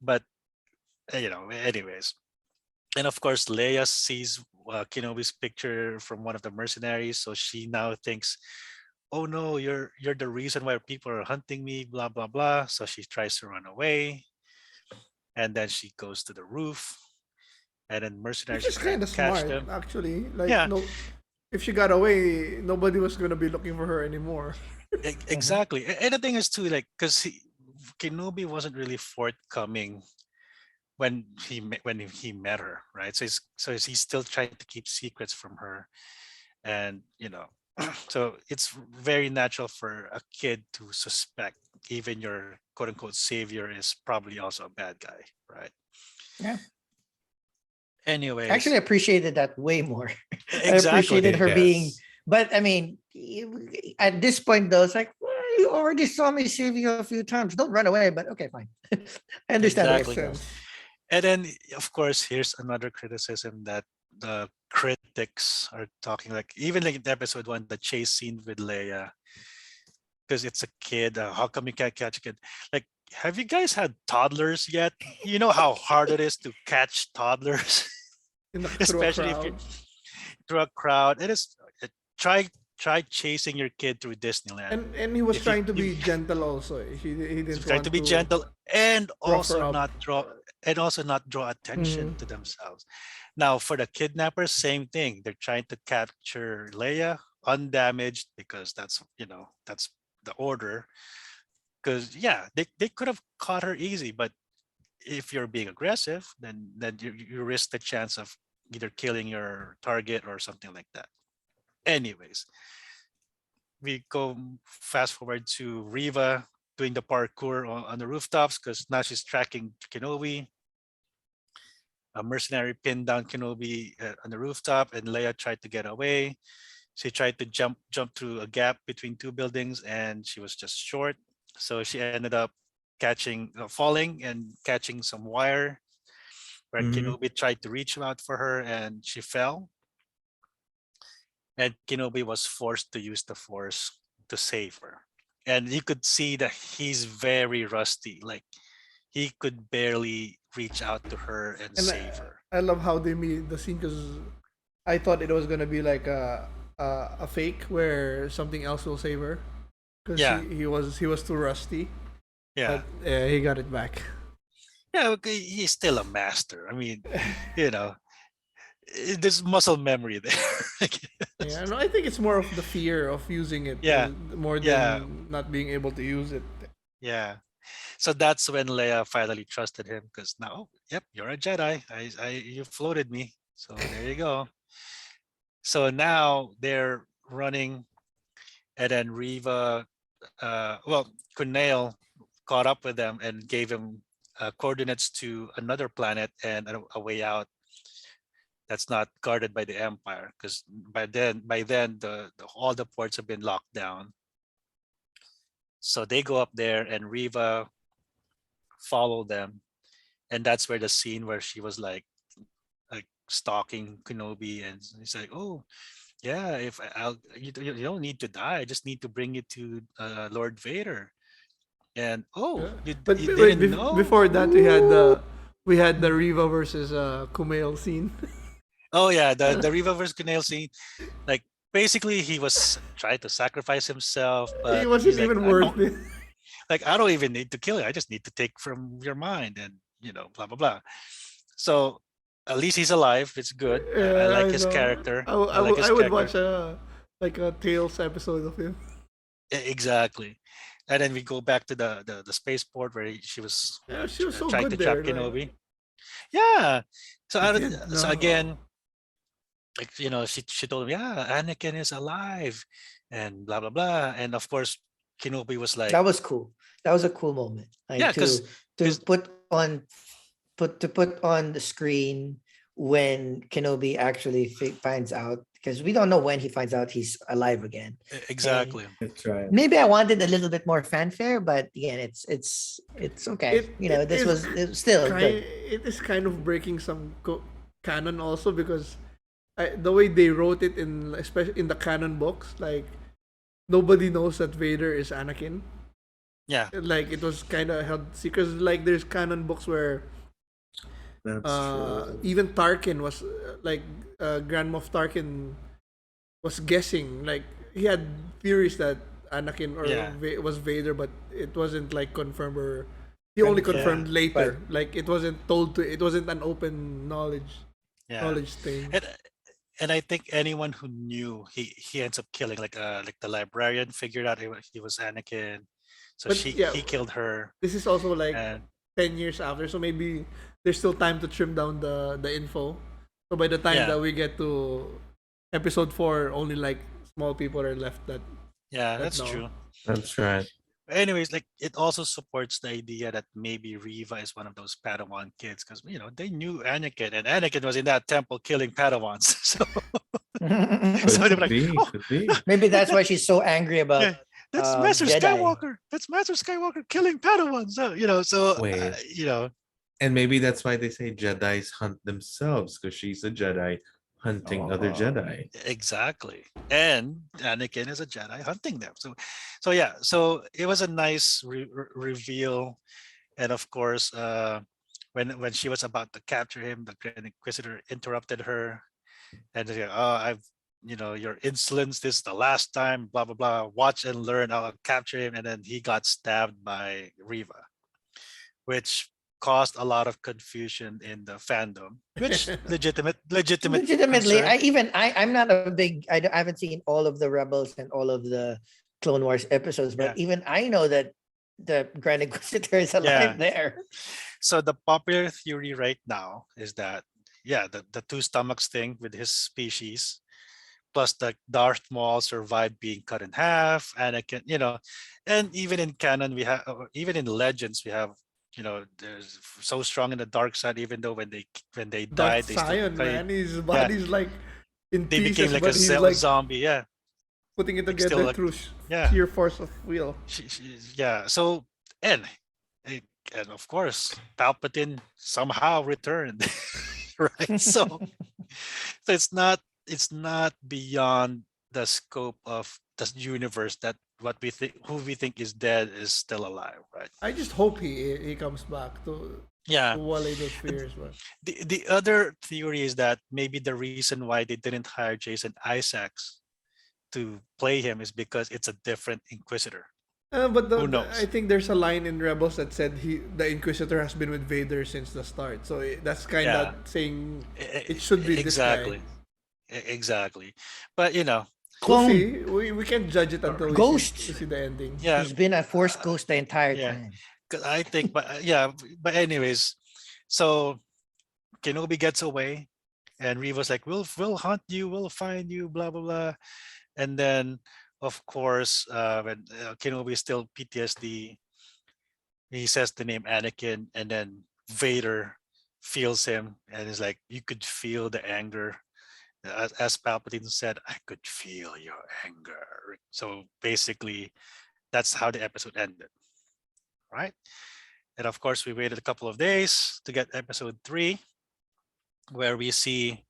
but anyways. And of course, Leia sees Kenobi's picture from one of the mercenaries, so she now thinks, "Oh no, you're the reason why people are hunting me." Blah blah blah. So she tries to run away, and then she goes to the roof, and then mercenaries Which is try kind to of catch smart, them. actually. Like, Yeah. no, if she got away, nobody was gonna be looking for her anymore. Exactly. And the thing is too, like, because Kenobi wasn't really forthcoming when he met her, right? He's still trying to keep secrets from her, and so it's very natural for a kid to suspect even your quote unquote savior is probably also a bad guy, right? Yeah. Anyways, Actually, I appreciated that way more. I exactly. appreciated her being, Yes. but I mean, at this point though, it's like, well, you already saw me save you a few times. Don't run away, but okay, fine. I understand where Exactly. it goes. Sense. And then, of course, here's another criticism that the critics are talking, like even like in episode 1, the chase scene with Leia, because it's a kid. How come you can't catch a kid? Like, have you guys had toddlers yet? You know how hard it is to catch toddlers, Through a especially if crowd. you're through a crowd. It is try try chasing your kid through Disneyland. And he was If you- trying to be you- gentle also. He He's didn't trying want to be gentle and rough her also up. not draw attention Mhm. to themselves. Now for the kidnappers, same thing. They're trying to capture Leia undamaged because that's the order. Because yeah, they could have caught her easy, but if you're being aggressive, then you risk the chance of either killing your target or something like that. Anyways, we go fast forward to Riva doing the parkour on the rooftops because now she's tracking Kenobi. A mercenary pinned down Kenobi on the rooftop, and Leia tried to get away. She tried to jump through a gap between two buildings, and she was just short. So she ended up falling and catching some wire. Where Mhm. Kenobi tried to reach out for her, and she fell. And Kenobi was forced to use the Force to save her. And you could see that he's very rusty. Like he could barely reach out to her and And save her. I love how they made the scene because I thought it was gonna be like a fake where something else will save her because Yeah. he was too rusty. Yeah. But he got it back. Yeah, okay, he's still a master. I mean, you know, there's muscle memory there. I guess. Yeah, no, I think it's more of the fear of using it, Yeah, more than yeah. not being able to use it. Yeah. So that's when Leia finally trusted him because now, oh, yep, you're a Jedi. You floated me. So there you go. So now they're running, and then Riva, Kunail caught up with them and gave him coordinates to another planet and a way out that's not guarded by the Empire because by then all the ports have been locked down. So they go up there and Riva follow them, and that's where the scene where she was like stalking Kenobi, and he's like, "Oh, yeah, if you don't need to die. I just need to bring you to Lord Vader." And oh, But you wait, didn't know? before that we had the Riva versus Kumail scene. Oh yeah, the Riva versus Kunail scene. Like basically, he was trying to sacrifice himself, He but wasn't he's like, even I worth don't it. I don't even need to kill you. I just need to take from your mind, and blah blah blah. So At least he's alive. It's good. I like I his know. character. I like his I would character. watch a Tales episode of him. Exactly. And then we go back to the spaceport where she was Yeah, she was so trying to good trap there. Like Kenobi. Yeah. So she I don't, did so no. again, like she told him, yeah, Anakin is alive, and blah blah blah. And of course, Kenobi was like, That was cool. That was a cool moment. yeah, Like to because put on the screen when Kenobi actually finds out, because we don't know when he finds out he's alive again. And exactly. That's right. maybe I wanted a little bit more fanfare, but again, it's okay. This was still good. It is kind of breaking some canon also because the way they wrote it in especially in the canon books, like nobody knows that Vader is Anakin. Yeah, Like it was kind of held secret. Like there's canon books where That's true. even Tarkin was Grand Moff Tarkin was guessing. Like he had theories that Anakin or yeah, Was Vader, but it wasn't like confirmed or he only Yeah, confirmed later. Like it wasn't told to. It wasn't an open yeah. knowledge thing. And I think anyone who knew he ends up killing like the librarian figured out he was Anakin, so But yeah, he killed her. this is also like And 10 years after, so maybe there's still time to trim down the info. So by the time yeah, that we get to episode 4, only like small people are left yeah, that that's know. true. That's right. Anyways, like it also supports the idea that maybe Riva is one of those Padawan kids because they knew Anakin and Anakin was in that temple killing Padawans. So so they were Could like, be. oh, Could be. Maybe that's why she's so angry about yeah, that's Master Jedi. Skywalker. That's Master Skywalker killing Padawans. So Wait. you know, And maybe that's why they say Jedi's hunt themselves, because she's a Jedi hunting other Oh. Jedi. exactly. And Anakin is a Jedi hunting them. So yeah. So it was a nice reveal, and of course, when she was about to capture him, the Grand Inquisitor interrupted her, and they go, "Oh, your insolence. This is the last time. Blah blah blah. Watch and learn. I'll capture him." And then he got stabbed by Riva, which caused a lot of confusion in the fandom, which legitimate Legitimately, concern. I'm not a big, I haven't seen all of the Rebels and all of the Clone Wars episodes, but Yeah, even I know that the Grand Inquisitor is yeah. alive there. So the popular theory right now is that yeah, the two stomachs thing with his species, plus the Darth Maul survived being cut in half, Anakin, and even in canon even in legends we have, there's so strong in the dark side, even though when they Darth died, they still Sion, man, his yeah, body's like in they became pieces, like a but he's like zombie, yeah, putting it like still together like through yeah, sheer force of will. yeah. So and eh, and of course Palpatine somehow returned, right? So it's not beyond the scope of the universe that what we think who we think is dead is still alive, right? I just hope he comes back to Yeah. allay those fears, but The other theory is that maybe the reason why they didn't hire Jason Isaacs to play him is because it's a different Inquisitor. but Who I knows? think there's a line in Rebels that said the Inquisitor has been with Vader since the start, so that's kind of Yeah, saying it should be this guy. exactly, exactly. But We'll Clone see. We can't judge it until we Ghost. see the ending. yeah, He's been a Force ghost the entire yeah. time. 'Cause I think, but yeah, but anyways, so Kenobi gets away, and Reva's like, "We'll hunt you, we'll find you, blah blah blah." And then, of course, when Kenobi is still PTSD, he says the name Anakin, and then Vader feels him, and is like, "You could feel the anger." As Palpatine said, "I could feel your anger." So basically, that's how the episode ended, right? And of course, we waited a couple of days to get episode 3, where we see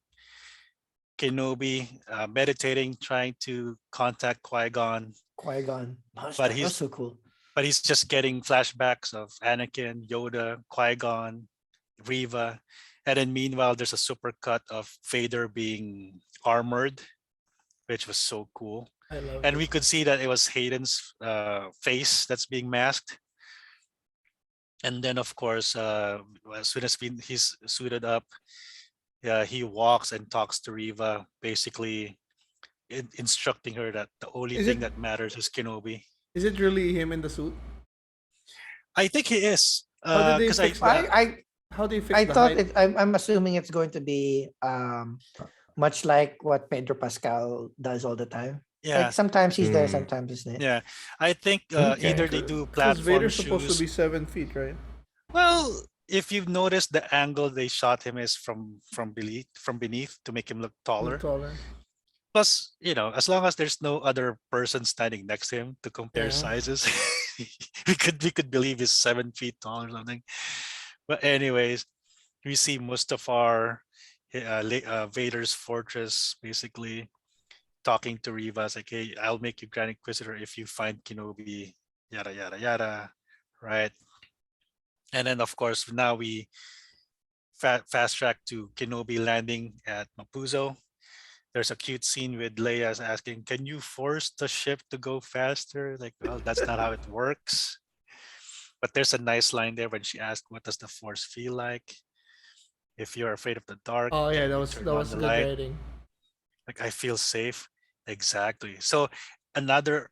Kenobi meditating, trying to contact Qui-Gon, Qui-Gon. but That was so cool. he's just getting flashbacks of Anakin, Yoda, Qui-Gon, Riva, and then meanwhile there's a super cut of Vader being armored, which was so cool. I love And it. we could see that it was Hayden's face that's being masked. And then of course, as soon as he's suited up, Yeah, he walks and talks to Riva, basically instructing her that the only Is thing it that matters is Kenobi. is it really him in the suit? I think he is. How did they Because I fix I that? I How do you fix I the thought height? it. I'm assuming it's going to be much like what Pedro Pascal does all the time. Like yeah, sometimes he's there, Mm, sometimes he's not. yeah. I think either okay. they do Because platform Vader's supposed to shoes. be 7 feet, right? Well, if you've noticed, the angle they shot him is from beneath to make him look Look taller. taller. Plus, as long as there's no other person standing next to him to compare Yeah. sizes, we could believe he's 7 feet tall or something. But anyways, we see Mustafar, Vader's fortress, basically talking to Riva. It's like, hey, I'll make you Grand Inquisitor if you find Kenobi, yada yada yada, right? And then of course now we fast track to Kenobi landing at Mapuzo. There's a cute scene with Leia asking, "Can you force the ship to go faster?" Like, well, that's not how it works. But there's a nice line there when she asked, "What does the Force feel like? If you're afraid of the dark, Oh yeah, can that you was turn that on was the good light?" writing. Like, I feel safe. Exactly. So another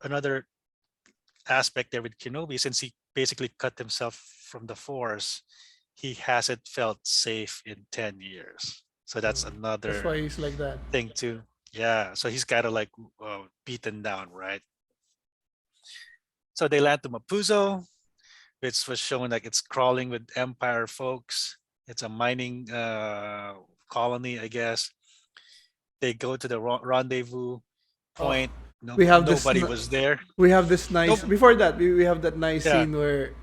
aspect there with Kenobi, since he basically cut himself from the Force, he hasn't felt safe in 10 years. So that's That's another why he's like that. thing too. Yeah. So he's kind of like beaten down, right? So they land to Mapuzo, which was shown like it's crawling with Empire folks. It's a mining colony, I guess. They go to the rendezvous Oh, point. No, we have this. nobody was there. We have this nice. Nope. Before that, we have that nice Yeah, scene where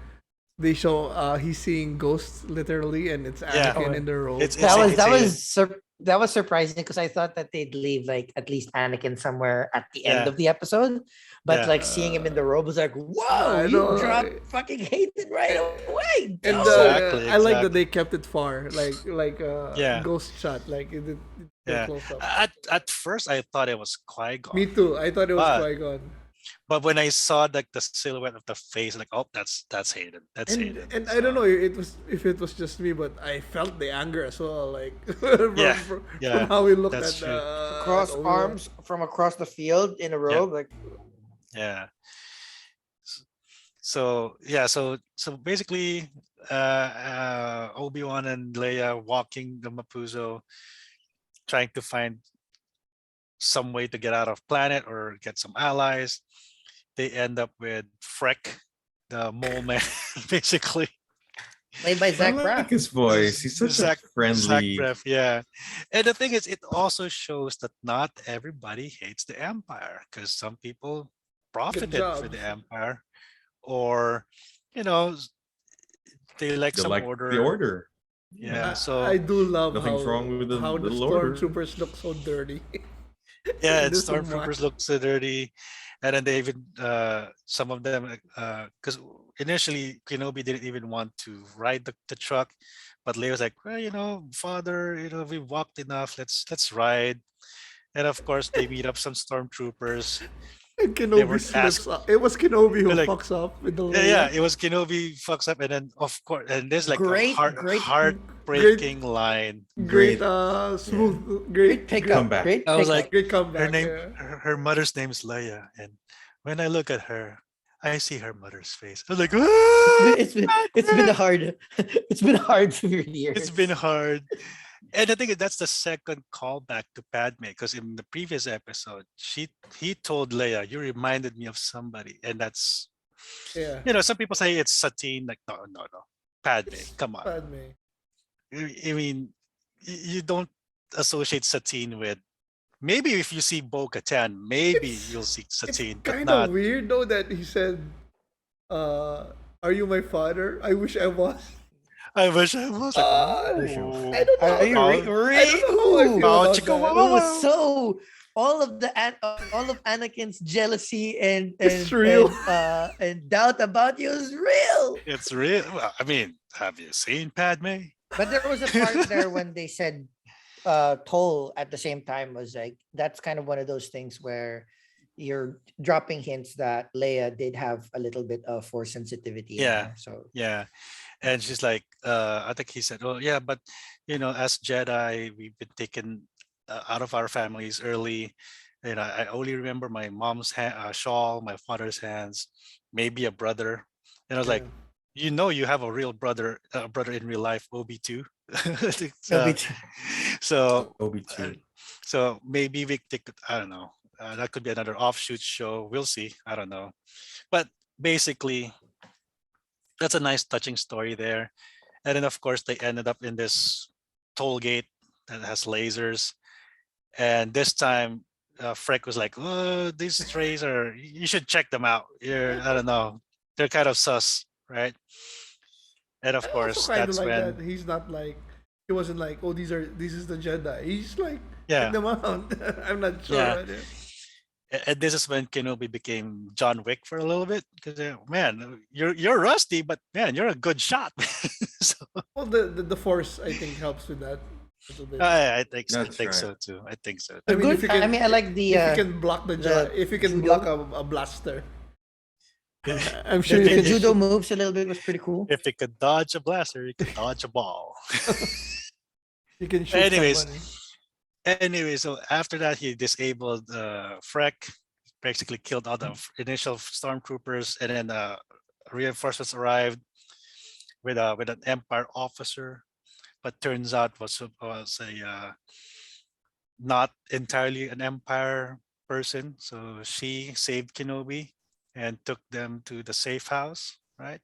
they show he's seeing ghosts literally, and it's yeah. Anakin in the robe. It's That a, was it's that a was that was surprising because I thought that they'd leave like at least Anakin somewhere at the end yeah, of the episode, but yeah. like seeing him in the robe was like, whoa, I you know. dropped fucking Hayden right away, And dude. Exactly, I like that exactly. they kept it far, like Yeah, ghost shot, like it yeah. close up. At first, I thought it was Qui Me Gon, too. I thought it was but Qui Gon. when I saw like the silhouette of the face, like, oh, that's Hayden. That's And Hayden. I don't So know if it was just me, but I felt the anger as well, like from yeah, from yeah, how we looked that's true. at Cross Obi-Wan. arms from across the field in a Yeah, robe, like yeah. So basically, Obi-Wan and Leia walking the Mapuzo, trying to find some way to get out of planet or get some allies. They end up with Freck, the mole man, basically. played by I Zach like Braff. his voice. He's such a Zach friendly. Braff, yeah. And the thing is, it also shows that not everybody hates the Empire, because some people Good profited for job. the Empire, or you know, they like They some like the order. order. Yeah. Yeah. I So do love Nothing's wrong with the how the little order. stormtroopers look so dirty yeah, in and this one. stormtroopers look so dirty, and then they even some of them because initially Kenobi didn't even want to ride the truck, but Leia was like, well, father, we walked enough, let's ride. And of course they meet up some stormtroopers. And They Kenobi were slips asked, up. It was Kenobi who they're like, fucks up with the yeah, Leia. it was Kenobi fucks up, and then of course, and there's like a Great, great, Great, heartbreaking line. great, Great. smooth, great great, pickup. Comeback. Great I was pickup. like, great her comeback. name, Yeah. her mother's name is Leia, and when I look at her, I see her mother's face. I was like, It's been a hard it's been a hard few years. it's been hard. And I think that's the second callback to Padme, because in the previous episode, he told Leia, "You reminded me of somebody," and that's, Yeah. some people say it's Satine. Like, no, no, no, Padme. Come on. Padme. I mean, you don't associate Satine with. Maybe if you see Bo-Katan, maybe you'll see It's Satine, but kind not. of weird though that he said, "Are you my father? I wish I was." I wish I was like, I don't know. Are you How- I don't know how I feel How about Chico that. It was so all of Anakin's jealousy It's real. and doubt about you is real. It's real. Well, I mean, have you seen Padme? But there was a part there when they said toll at the same time was like that's kind of one of those things where you're dropping hints that Leia did have a little bit of force sensitivity in Yeah. her. So Yeah. And she's like, I think he said, oh, yeah, but, as Jedi, we've been taken out of our families early. I only remember my mom's shawl, my father's hands, maybe a brother. And I was like, Yeah. you have a real brother in real life, Obi too. It's, it'll be so, Obi uh, too. so maybe we take, I don't know. That could be another offshoot show. We'll see. I don't know. But basically, that's a nice touching story there. And then of course they ended up in this toll gate that has lasers. And this time Freck was like, oh, these strays are, you should check them out. I don't know. They're kind of sus, right? And I of also course kind of that's like that. when, He's not like he wasn't like, oh, this is the Jedi. He's like, check yeah, them out. I'm not sure. yeah. Right there. And this is when Kenobi became John Wick for a little bit. Because man, you're rusty, but man, you're a good shot. So Well, the Force I think helps with that a little bit. I That's think right. so too. I think so I too. mean, if you I can, mean, I like the if you can block the if you can judo. block a blaster, I'm sure the, you the can. judo moves a little bit was pretty cool. If it could dodge a blaster, it could dodge a ball. You can shoot anyways, somebody. so after that, he disabled Freck, basically killed all the initial stormtroopers, and then reinforcements arrived with an Empire officer, but turns out was a not entirely an Empire person. So she saved Kenobi and took them to the safe house, right?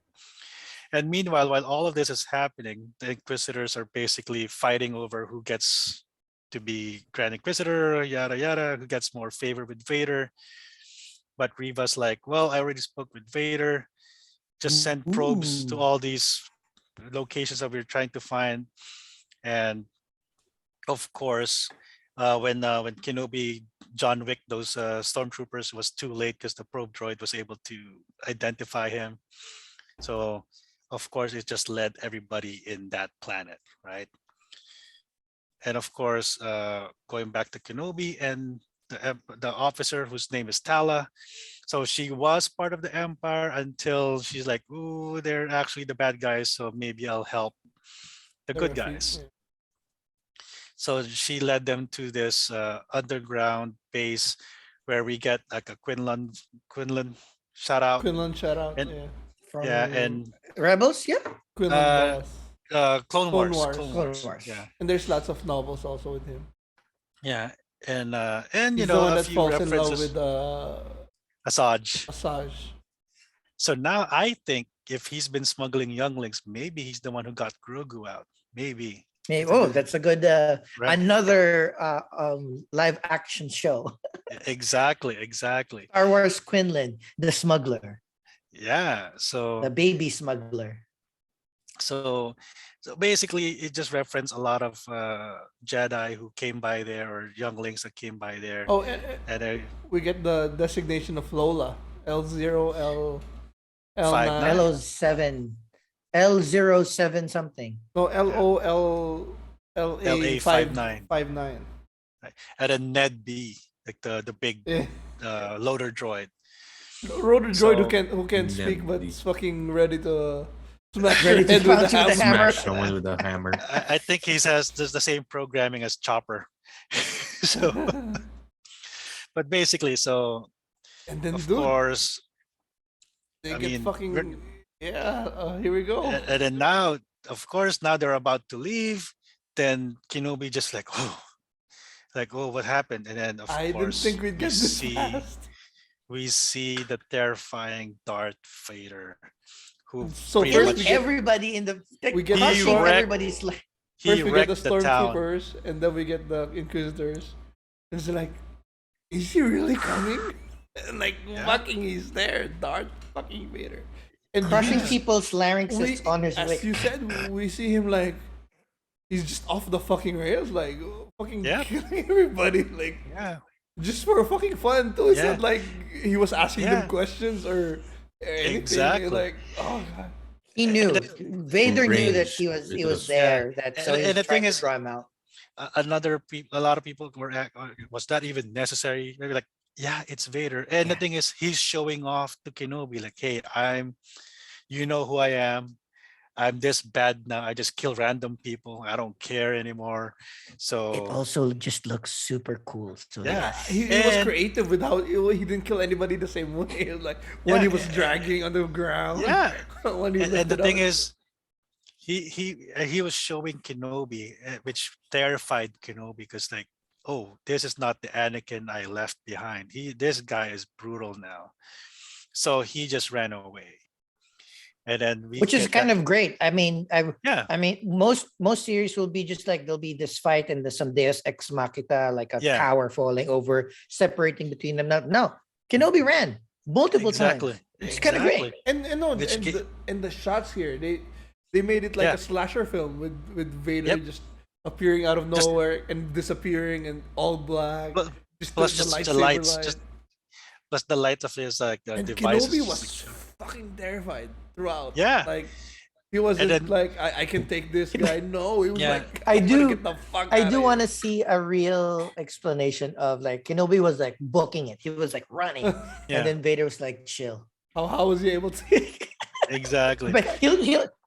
And meanwhile, while all of this is happening, the Inquisitors are basically fighting over who gets to be Grand Inquisitor, yada yada, who gets more favor with Vader. But Reva's like, well, I already spoke with Vader. Just send probes to Ooh. all these locations that we're trying to find. And of course, when Kenobi John Wick those stormtroopers, was too late because the probe droid was able to identify him. So of course, it just led everybody in that planet, right? And of course, going back to Kenobi and the officer whose name is Tala. So she was part of the Empire until she's like, ooh, they're actually the bad guys. So maybe I'll help the The good referee, guys. yeah. So she led them to this underground base where we get like a Quinlan shout out. Quinlan shout out, And yeah. From yeah, and Rebels, yeah. Quinlan uh, Boss. Clone Clone Wars. Wars. Clone Clone Wars. Wars. Yeah. And there's lots of novels also with him. Yeah. And He's the one a that few falls in love references. with Asajj. Asajj. So now I think if he's been smuggling younglings, maybe he's the one who got Grogu out. Maybe. Maybe, It's a oh, good- that's a good Right. another live action show. Exactly. Star Wars Quinlan, the smuggler, Yeah. the baby smuggler. So basically it just referenced a lot of Jedi who came by there, or younglings that came by there. Oh, And we get the designation of Lola. L0, L, Five L9. nine. L07, L07 something. No, LO, LA 59. 59. and then Ned B, like the big Yeah. loader droid. Rotor droid So- who can speak but Nebby. is fucking ready to smash Ready your to head with pounce a with a hammer. hammer. Smash someone with a hammer. I think he has just the same programming as Chopper. So, but basically, so And then, of dude, course, they I get mean, fucking. Yeah, here we go. and then now, of course, now they're about to leave. Then Kenobi just like, oh, what happened? And then of I didn't course think we'd we get this see fast. we see the terrifying Darth Vader, who So pretty first much we get- Everybody in the we get the storm- everybody's like he First we get the wrecked the town. stormtroopers, and then we get the inquisitors. And it's like, is he really coming? And like, Yeah. fucking, he's there, Darth fucking Vader. And crushing we- people's larynxes on his as way. you said, we see him like he's just off the fucking rails, like fucking Yeah. killing everybody, like Yeah. just for fucking fun too. It's Yeah. not like he was asking Yeah. them questions or anything. Exactly. Like, oh god. He knew. Vader knew that Range. he was It was- there. That so And- he and was the thing trying to is- draw him out. A lot of people were was that even necessary? Maybe like yeah, it's Vader. And the Yeah. thing is, he's showing off to Kenobi, like, hey, you know who I am. I'm this bad now. I just kill random people. I don't care anymore. It So also just looks super cool. So yeah, He was and creative with how he didn't kill anybody the same way. Like when yeah, he was dragging on the ground, yeah. when he And the lifted up. thing is, he was showing Kenobi, which terrified Kenobi because like, oh, this is not the Anakin I left behind. This guy is brutal now. So he just ran away, and then we which is get that. kind of great. I mean, Yeah, I mean, most series will be just like there'll be this fight and there's some Deus Ex Machina, like a yeah, tower falling over, separating between them. No, Kenobi ran multiple exactly, times. It's kind of great. exactly. And no, Which and the shots here, they made it like Yeah. a slasher film with Vader Yep. just appearing out of Just- nowhere and disappearing and all black. Plus, Just plus the just the lightsaber lights, light. just plus the light of his like And devices. Kenobi just was fucking terrified throughout. Yeah. Like he wasn't then- like I can take this guy. No, he was Yeah. like I I'm gonna do- get the fuck I outta do here. want to see a real explanation of like Kenobi was like booking it. He was like running, Yeah. and then Vader was like chill. How was he able to? exactly. But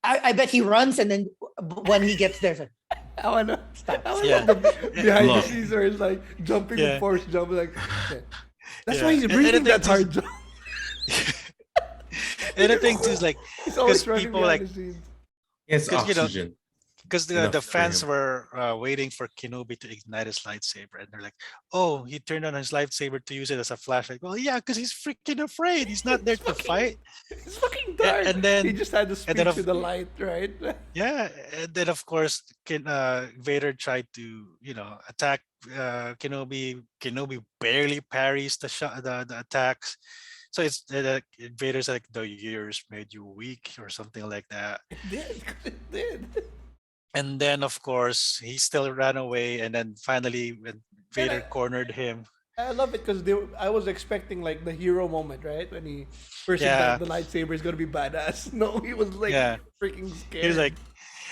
I bet he runs, and then when he gets there, it's like, I wanna, I wanna Yeah. the behind Look. the scenes where it's like jumping Yeah. and force jumping like yeah. That's Yeah. why he's And breathing the that thing hard jump. And the thing too is like, He's always 'cause running people, behind like- the scenes. It's 'Cause, you know, oxygen. because Enough the for fans him. were waiting for Kenobi to ignite his lightsaber, and they're like, "Oh, he turned on his lightsaber to use it as a flashlight." Well, yeah, because he's freaking afraid. He's not there to fight. It's fucking Yeah, dark. and then- he just had to speak then to the light, right? Yeah, and then of course, Vader tried to attack Kenobi. Kenobi barely parries the shot, the attacks. So it's Vader's like the years made you weak or something like that. It did. It did. And then of course he still ran away, and then finally when Vader cornered him. I love it because I was expecting like the hero moment, right? When he first Yeah. the lightsaber is gonna be badass. No, he was like Yeah. freaking scared. He was like,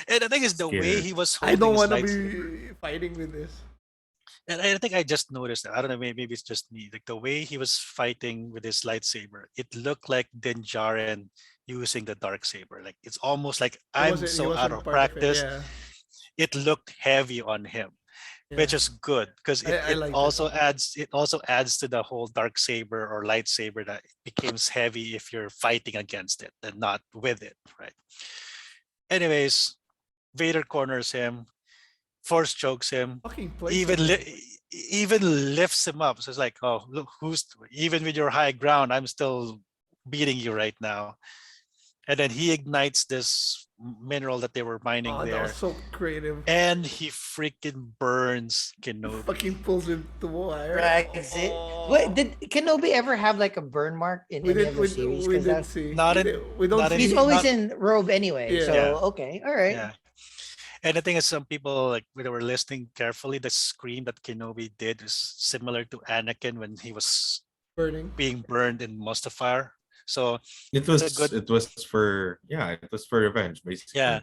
and the thing is the way Scared. he was I holding don't his want to lightsaber- be fighting with this. And I think I just noticed that. I don't know, maybe it's just me. Like the way he was fighting with his lightsaber, it looked like Din Djarin using the dark saber. Like it's almost like He I'm wasn't- he so out wasn't of part practice. yeah. It looked heavy on him, which Yeah. is good because I it like that. also adds to the whole dark saber or lightsaber that it becomes heavy if you're fighting against it and not with it, right? Anyways, Vader corners him, force chokes him, Fucking place even him. even lifts him up. So it's like, oh, look, even with your high ground, I'm still beating you right now. And then he ignites this mineral that they were mining Oh, that there, was so creative. and he freaking burns Kenobi. Fucking pulls him to wire. drags it. Oh. Wait, did Kenobi ever have like a burn mark in We any didn't. of the series? We 'Cause didn't that's- see. Not we in- didn't- we don't not in- see. He's always not- in robe anyway. Yeah. So Yeah. okay, all right. Yeah. And the thing is, some people like when they were listening carefully, the scream that Kenobi did is similar to Anakin when he was burning. being burned in Mustafar. So It was good- it was for revenge, basically. yeah,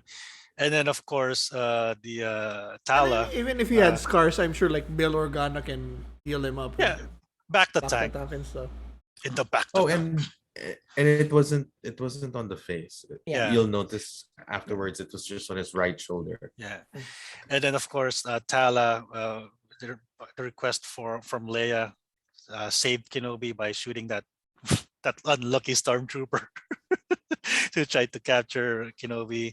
and then of course the Tala. Even if he had uh, scars, I'm sure like Bail Organa can heal him up. Yeah, back the Back tank attack and stuff. in the back. Oh, the tank. and it wasn't on the face. Yeah. You'll notice afterwards it was just on his right shoulder. Yeah, and then of course Tala, the request from Leia saved Kenobi by shooting that that unlucky stormtrooper to try to capture Kenobi,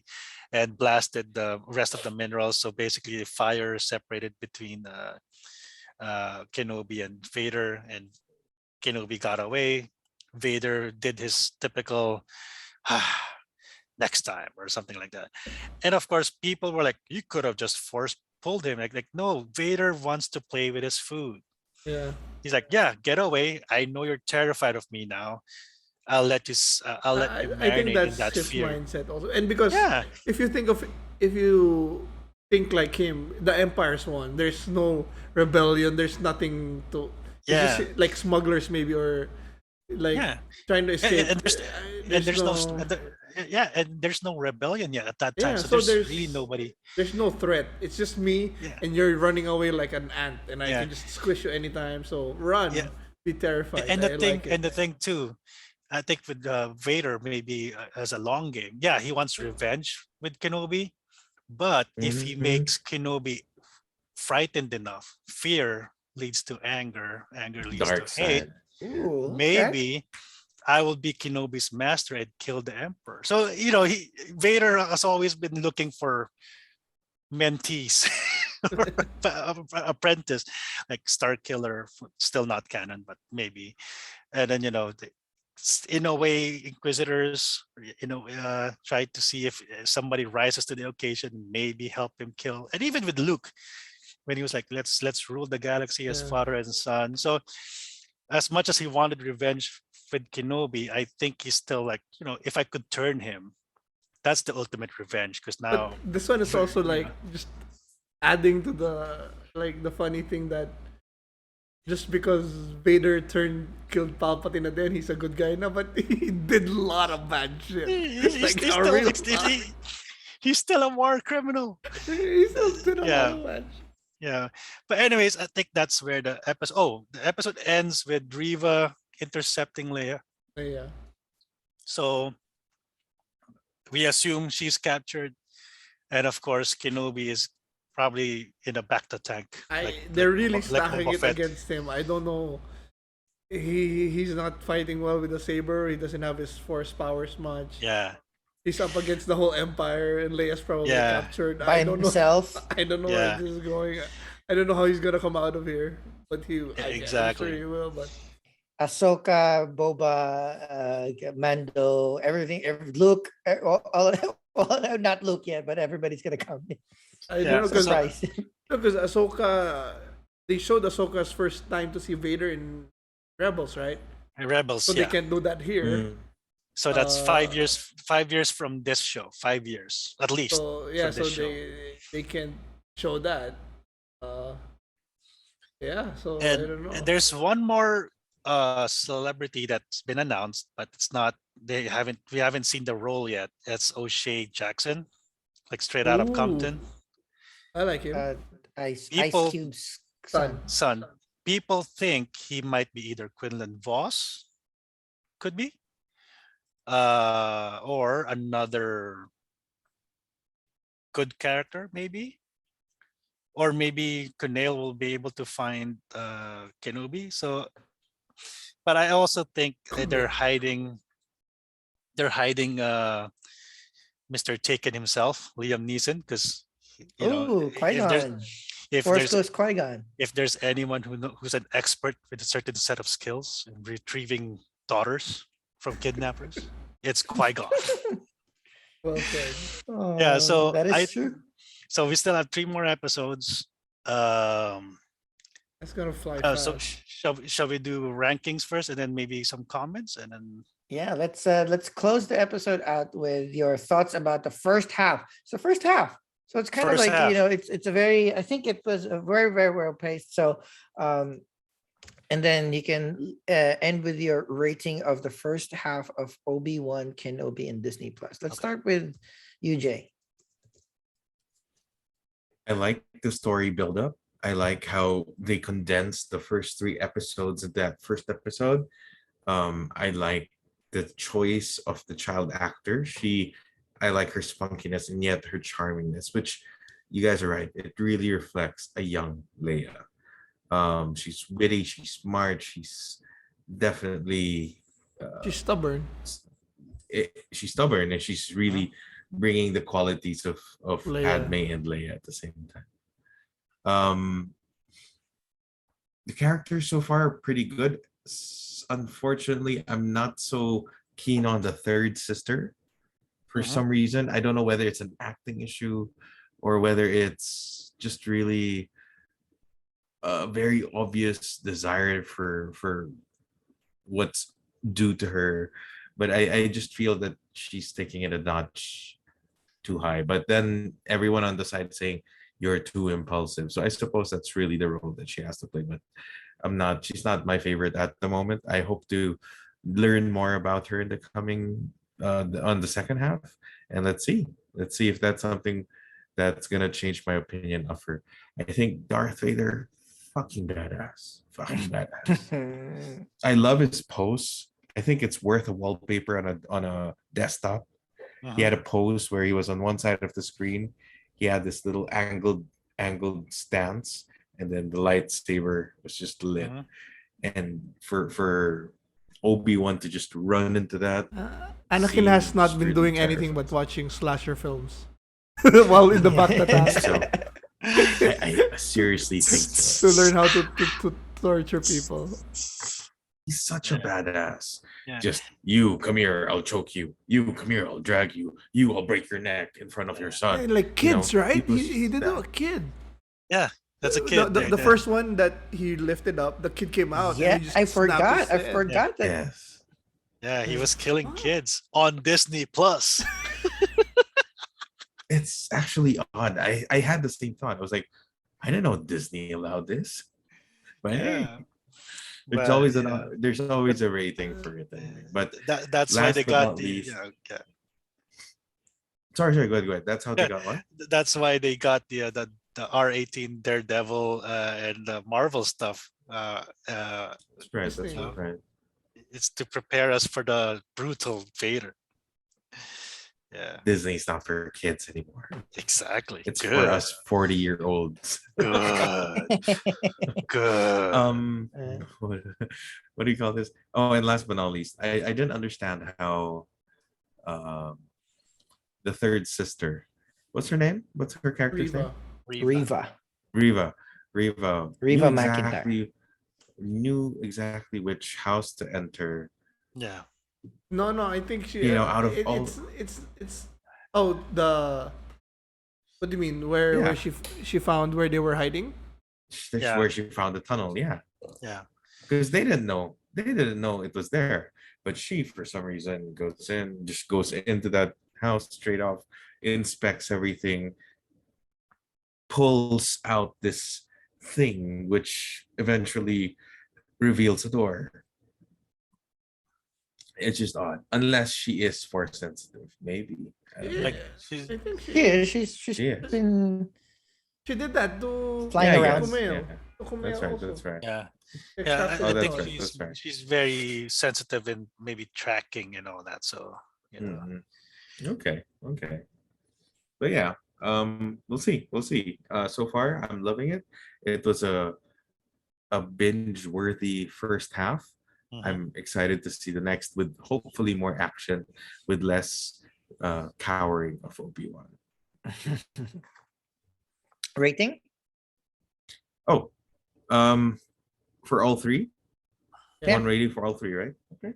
and blasted the rest of the minerals. So basically, the fire separated between Kenobi and Vader, and Kenobi got away. Vader did his typical next time or something like that. And of course, people were like, you could have just force pulled him. Like no, Vader wants to play with his food. Yeah. He's like, yeah, get away. I know you're terrified of me now. I'll let you. I'll let you I think marinate in that's that his fear. mindset also, and because Yeah, if you think like him, the Empire's won. There's no rebellion. There's nothing to. It's yeah, just like smugglers maybe or like yeah. trying to escape. And there's no, and there's no rebellion yet at that time. Yeah, so, so there's there's- really nobody. there's no threat. It's just me Yeah. and you're running away like an ant, and I Yeah. can just squish you anytime. So run. Yeah. be terrified. And I like it. the thing too, I think with Vader maybe as a long game. Yeah, he wants revenge with Kenobi, but if he Mhm. makes Kenobi frightened enough, fear leads to anger, anger leads to Dark hate. side. Ooh, okay. Maybe I will be Kenobi's master and kill the Emperor. So Vader has always been looking for mentees, or apprentice, like Star Killer, still not canon, but maybe. And then in a way, Inquisitors, try to see if somebody rises to the occasion, maybe help him kill. And even with Luke, when he was like, let's rule the galaxy as Yeah. father and son. So as much as he wanted revenge with Kenobi, I think he's still like, if I could turn him, that's the ultimate revenge. Because But now, this one is also like just adding to the funny thing that just because Vader killed Palpatine and then he's a good guy now, but he did a lot of bad shit. It's he's, like he's a still real he's still a war criminal. he still did a lot Yeah. of bad shit. Yeah. But anyways, I think that's where the episode ends with Riva intercepting Leia. Yeah. So we assume she's captured, and of course Kenobi is probably in a back to tank. They're really like stacking Boba it Fett. against him. I don't know. He's not fighting well with the saber. He doesn't have his force powers much. Yeah. He's up against the whole empire, and Leia's probably Yeah. captured. By I don't know. himself. I don't know Yeah. where this is going. I don't know how he's gonna come out of here, but I'm sure Exactly. he will. But Ahsoka, Boba, Mando, everything, Luke, not Luke yet, but everybody's gonna come. I Yeah, don't know because Surprise. Ahsoka, they showed Ahsoka's first time to see Vader in Rebels, right? Rebels. So Yeah. they can't do that here. Mm. So that's 5 years. Uh, 5 years from this show. 5 years at least. So yeah, from so this show. they can show that. Uh, yeah, so I And don't know. there's one more celebrity that's been announced, but it's not. We haven't seen the role yet. It's O'Shea Jackson, like straight out of Ooh, Compton. I like him. Ice People- Cube's Son. son. Son, people think he might be either Quinlan Voss, could be, or another good character, maybe. Or maybe Kunail will be able to find Kenobi. So, but I also think that they're hiding. They're hiding Mr. Taken himself, Liam Neeson, because Ooh, Qui-Gon. if Force there's Ghost Qui-Gon. if there's anyone who's an expert with a certain set of skills in retrieving daughters from kidnappers, it's Qui-Gon. Well said. Yeah, so that is I- true. So we still have 3 more episodes. That's gonna fly So fast. shall we do rankings first, and then maybe some comments, and then Yeah, let's close the episode out with your thoughts about the first half. So first half. So it's kind of First like, half. it's a very, I think it was a very, very well paced. So and then you can end with your rating of the first half of Obi-Wan Kenobi in Disney Plus. Let's Okay. start with you, Jay. I like the story buildup. I like how they condensed the first 3 episodes of that first episode. I like the choice of the child actor. I like her spunkiness and yet her charmingness, which you guys are right. It really reflects a young Leia. She's witty, she's smart, she's definitely She's stubborn. she's stubborn, and she's really bringing the qualities of Leia. Padme and Leia at the same time. The characters so far are pretty good. Unfortunately, I'm not so keen on the third sister for some reason. I don't know whether it's an acting issue or whether it's just really a very obvious desire for what's due to her. But I just feel that she's taking it a notch too high. But then everyone on the side saying you're too impulsive. So I suppose that's really the role that she has to play. But she's not my favorite at the moment. I hope to learn more about her in the coming on the second half. And let's see if that's something that's gonna change my opinion of her. I think Darth Vader, fucking badass. Fucking badass. I love his pose. I think it's worth a wallpaper on a desktop. He had a pose where he was on one side of the screen. He had this little angled stance, and then the lightsaber was just lit. And for Obi-Wan to just run into that. Anakin has seems not been really doing anything terrifying. but watching slasher films while in the back So I seriously think so. to learn how to torture people. He's such a badass. Yeah. Just you come here, I'll choke you. You come here, I'll drag you. You, I'll break your neck in front of your son. And like You know, kids, right? was He did it that- a kid. Yeah, that's a kid. The right there. first one that he lifted up, the kid came out. Yeah, and he just I snapped forgot. his I head. forgot that. Yes. Yeah, he was killing kids on Disney Plus. It's actually odd. I had the same thought. I was like, I didn't know Disney allowed this. But hey, Yeah. there's But, always yeah. there's always a rating for it. But That's why last they but got not the least- yeah. sorry, go ahead. That's how they got one. That's why they got the R18 Daredevil and the Marvel stuff. That's right. That's Interesting. right. It's to prepare us for the brutal Vader. Yeah, Disney's not for kids anymore. exactly. It's Good. for us 40-year-olds. Good. Good. What do you call this? Oh, and last but not least, I didn't understand how the third sister, what's her name? What's her character's name? Reva. Riva. Reva Reva knew McEntire. knew exactly which house to enter. Yeah. No, I think she. You know, out of all- it's. Oh, the. What do you mean? Where Yeah. she found where they were hiding? That's Yeah. where she found the tunnel. Yeah, Yeah. because they didn't know it was there, but she for some reason goes into that house straight off, inspects everything, pulls out this thing which eventually reveals a door. It's just odd, unless she is force sensitive, maybe. I don't know. Like she's I think Yeah, she's Yeah. been she did that to Flying Yeah, I around. guess, Kumail. yeah. To Kumail That's right. also. That's right. yeah. Except Yeah, for I Oh, the think that's right, dog. she's that's right. she's very sensitive in maybe tracking and all that. So you know, Mhm. Okay. But yeah, we'll see. So far, I'm loving it. It was a binge-worthy first half. mhm. I'm excited to see the next with hopefully more action, with less cowering of Obi-Wan. rating. Oh, for all three, Yeah. one rating for all three, right? Okay.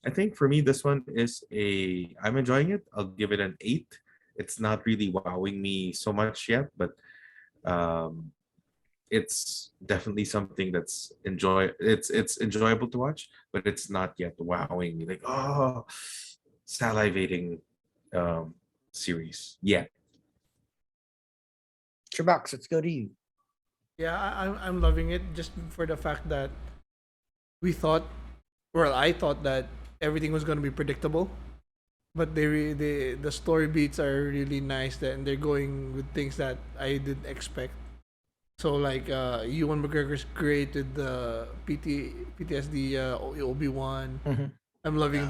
I think for me, this one is I'm enjoying it. I'll give it an 8. It's not really wowing me so much yet, but it's definitely something that's it's enjoyable to watch, but it's not yet wowing me like, oh, salivating series. Yeah. CHUBAX, let's go to you. Yeah, I'm loving it just for the fact that I thought that everything was gonna be predictable, but the story beats are really nice. And they're going with things that I didn't expect. So like Ewan McGregor's great with the PTSD Obi-Wan. Mhm. I'm loving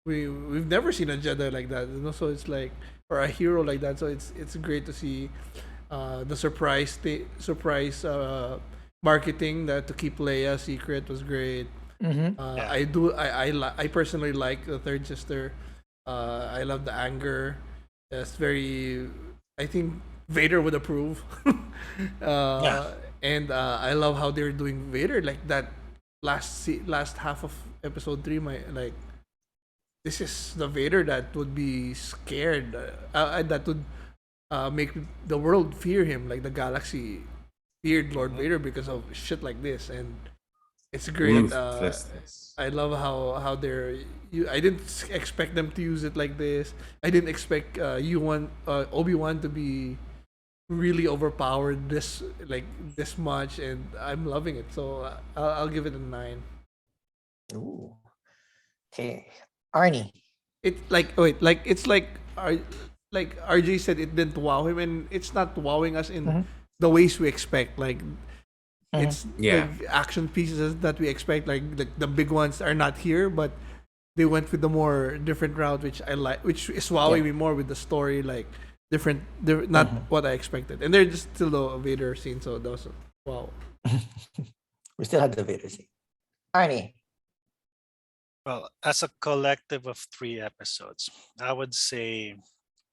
we've never seen a Jedi like that, so it's like, or a hero like that. So it's great to see the surprise marketing that to keep Leia secret was great. Mhm. Yeah. I personally like the third sister. I love the anger. It's very. I think Vader would approve. Yeah. And I love how they're doing Vader, like that last half of episode 3. This is the Vader that would be scared. That would make the world fear him, like the galaxy feared Lord Vader because of shit like this, and it's great. Ruthlessness. I love how they're. I didn't expect them to use it like this. I didn't expect Obi-Wan to be really overpowered this much, and I'm loving it. So I'll give it a 9. Ooh. Okay, Arnie. It's like RJ said, it didn't wow him, and it's not wowing us in Mhm. the ways we expect. Like It's Yeah. like action pieces that we expect, like the big ones are not here, but they went with the more different route, which I like, which is wowing me more with the story, like not what I expected. And there's just still the Vader scene, so that was wow. We still have the Vader scene. Arnie. Well, as a collective of 3 episodes, I would say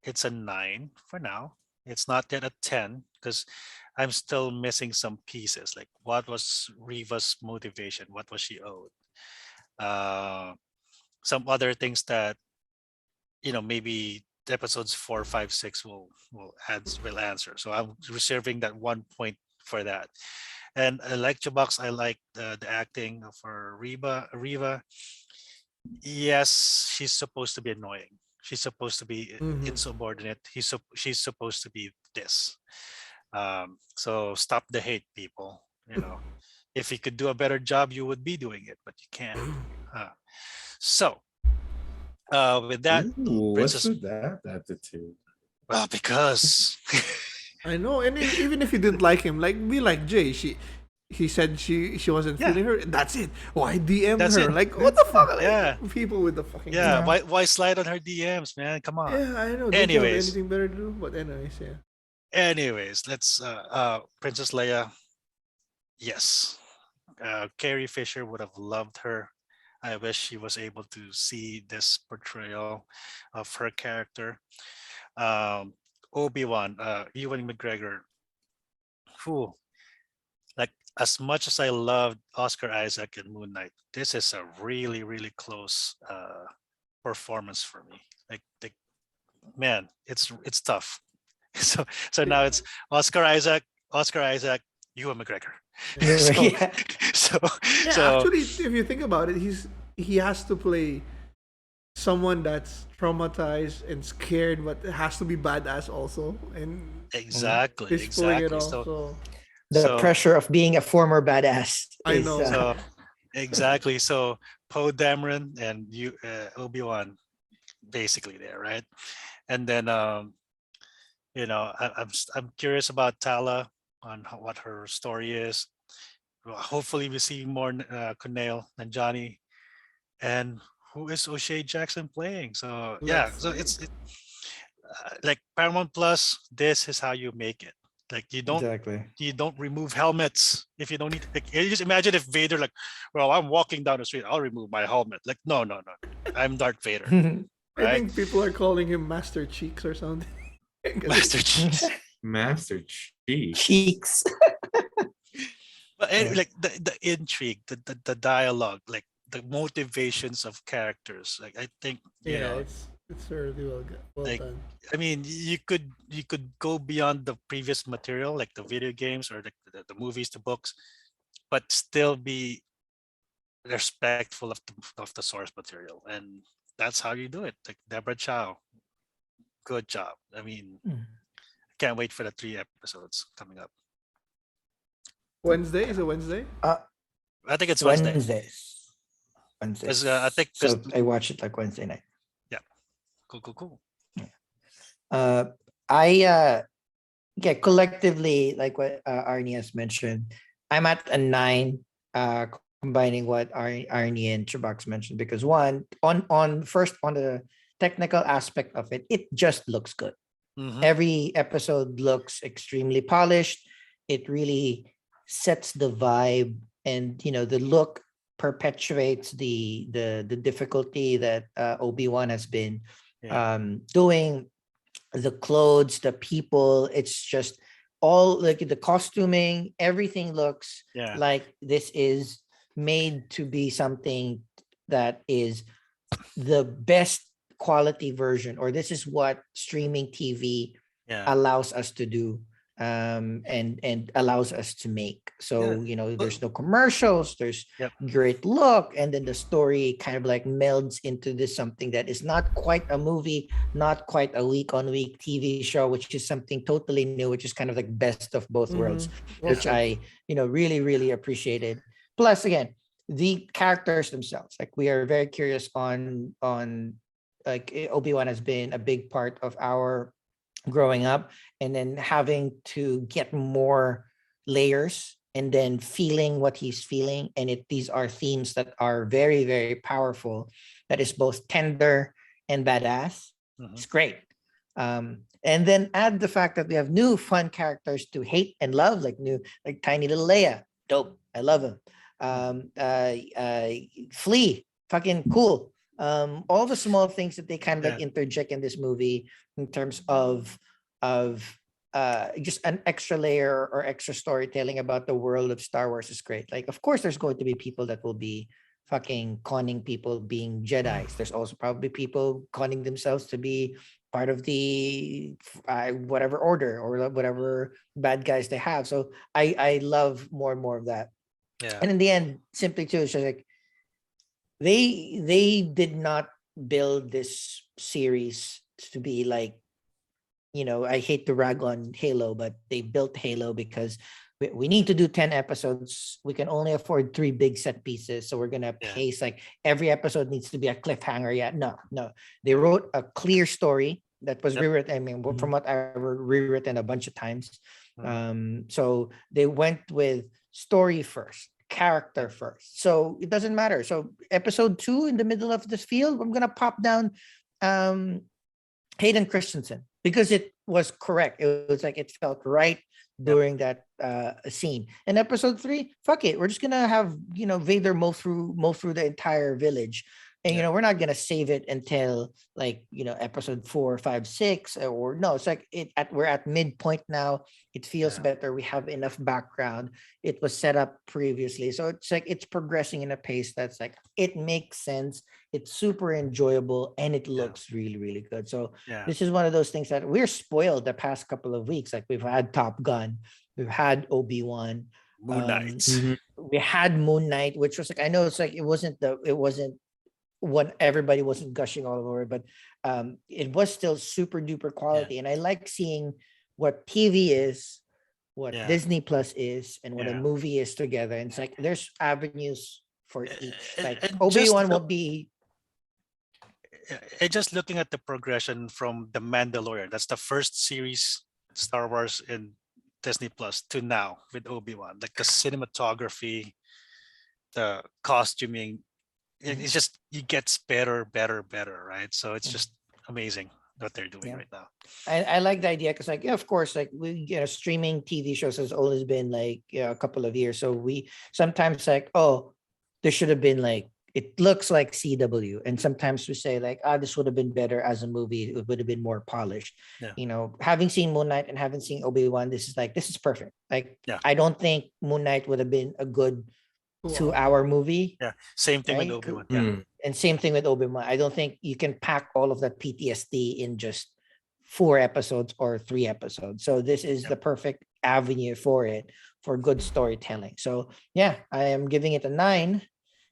it's a 9 for now. It's not yet a 10 because I'm still missing some pieces. Like, what was Riva's motivation? What was she owed? Uh, some other things that maybe episodes 4, 5, 6 will answer. So I'm reserving that 1 point for that. And I like CHUBAX. I like the acting for Riva. Yes, she's supposed to be annoying. She's supposed to be insubordinate. She's supposed to be this. So stop the hate, people. If you could do a better job, you would be doing it, but you can't. So with that, Ooh, what's Princess, with that attitude? well, because I know, and even if you didn't like him, like be like Jay, he said she wasn't Yeah. feeling her. That's it. Why DM That's her? it. Like what the fuck? Like, Yeah. people with the fucking yeah, Yeah. why slide on her DMs, man? Come on. Yeah, I know. Don't you have Anyways. anything better to do? But anyways, yeah. Anyways, let's Princess Leia. Yes. Carrie Fisher would have loved her. I wish she was able to see this portrayal of her character. Obi-Wan, Ewan McGregor. Whew. Like, as much as I loved Oscar Isaac in Moon Knight, this is a really, really close performance for me. Like, man, it's tough. So now it's Oscar Isaac, Ewan McGregor. So, Yeah. so, Yeah, so actually, if you think about it, he has to play someone that's traumatized and scared, but it has to be badass also, and exactly, he's pulling it exactly. off. So The So, pressure of being a former badass. I is, know. so exactly. So Poe Dameron and you, Obi-Wan, basically there, right? And then I'm curious about Tala on what her story is. Well, hopefully we see more Kunail and Johnny, and who is O'Shea Jackson playing? So yeah, Let's so see. it's like Paramount Plus. This is how you make it. Like, exactly. you don't remove helmets if you don't need to. Like, you just imagine if Vader, like, well, I'm walking down the street, I'll remove my helmet. Like, no, I'm Darth Vader, I right? think people are calling him Master Cheeks or something. Master Chief. Master Chief. Cheeks. But Yeah. like the intrigue, the dialogue, like the motivations of characters. Like, I think Yeah, it's really well like, done. I mean, you could go beyond the previous material, like the video games or the movies, the books, but still be respectful of the source material, and that's how you do it. Like Deborah Chow, good job. I mean, Mm. can't wait for the 3 episodes coming up. Wednesday, is it Wednesday? I think it's Wednesday. Wednesdays. Because I think so. I watch it like Wednesday night. cool. I collectively, like what Arnie has mentioned, I'm at a 9, combining what Arnie and CHUBAX mentioned, because one, on first, on the technical aspect of it, it just looks good. Mhm. Every episode looks extremely polished. It really sets the vibe, and the look perpetuates the difficulty that Obi-Wan has been Yeah. doing. The clothes, the people, it's just all, like, the costuming, everything looks Yeah. like this is made to be something that is the best quality version, or this is what streaming TV Yeah. allows us to do, and allows us to make. So there's no commercials, there's Yep. great look, and then the story kind of like melds into this something that is not quite a movie, not quite a week on week TV show, which is something totally new, which is kind of like best of both worlds, which I really, really appreciated. Plus, again, the characters themselves, like, we are very curious on like, Obi-Wan has been a big part of our growing up, and then having to get more layers and then feeling what he's feeling. And these are themes that are very, very powerful. That is both tender and badass. It's great. And then add the fact that we have new fun characters to hate and love, like tiny little Leia. Dope. I love him. Flea, fucking cool. All the small things that they kind of like interject in this movie in terms of just an extra layer or extra storytelling about the world of Star Wars is great. Like, of course, there's going to be people that will be fucking conning people being Jedis. There's also probably people conning themselves to be part of the whatever order or whatever bad guys they have. So I love more and more of that. Yeah. And in the end, simply too, it's just like they did not build this series to be like, you know, I hate to rag on Halo, but they built Halo because we need to do 10 episodes. We can only afford 3 big set pieces. So we're going to pace like every episode needs to be a cliffhanger. Yeah, no. They wrote a clear story that was rewritten. I mean, from what I rewritten a bunch of times. So they went with story first, character first. So it doesn't matter. So episode 2 in the middle of this field, I'm going to pop down Hayden Christensen because it was correct. It was like it felt right during that scene. And episode 3, fuck it, we're just gonna have Vader mow through the entire village, and we're not gonna save it until like episode 4, 5, 6, or no. It's like we're at midpoint now. It feels better. We have enough background. It was set up previously, so it's like it's progressing in a pace that's like it makes sense. It's super enjoyable and it looks really, really good. So this is one of those things that we're spoiled the past couple of weeks. Like we've had Top Gun, we've had Obi-Wan, Moon Knight. we had Moon Knight, which was like, I know it's like it wasn't what everybody wasn't gushing all over, but it was still super duper quality. And I like seeing what TV is, what Disney Plus is, and what a movie is together. And it's like there's avenues for each. Like Obi-Wan will be. And just looking at the progression from The Mandalorian, that's the first series Star Wars in Disney Plus to now with Obi-Wan, like the cinematography, the costuming, it's just it gets better, right? So it's just amazing what they're doing right now. I like the idea because like of course like we streaming TV shows has always been like a couple of years, so we sometimes like there should have been like it looks like CW, and sometimes we say like this would have been better as a movie, it would have been more polished. Having seen Moon Knight and having seen Obi-Wan, this is perfect. Like I don't think Moon Knight would have been a good 2-hour movie. Same thing with Obi-Wan. And same thing with Obi-Wan. I don't think you can pack all of that PTSD in just 4 episodes or 3 episodes. So this is the perfect avenue for it, for good storytelling. So I am giving it a 9.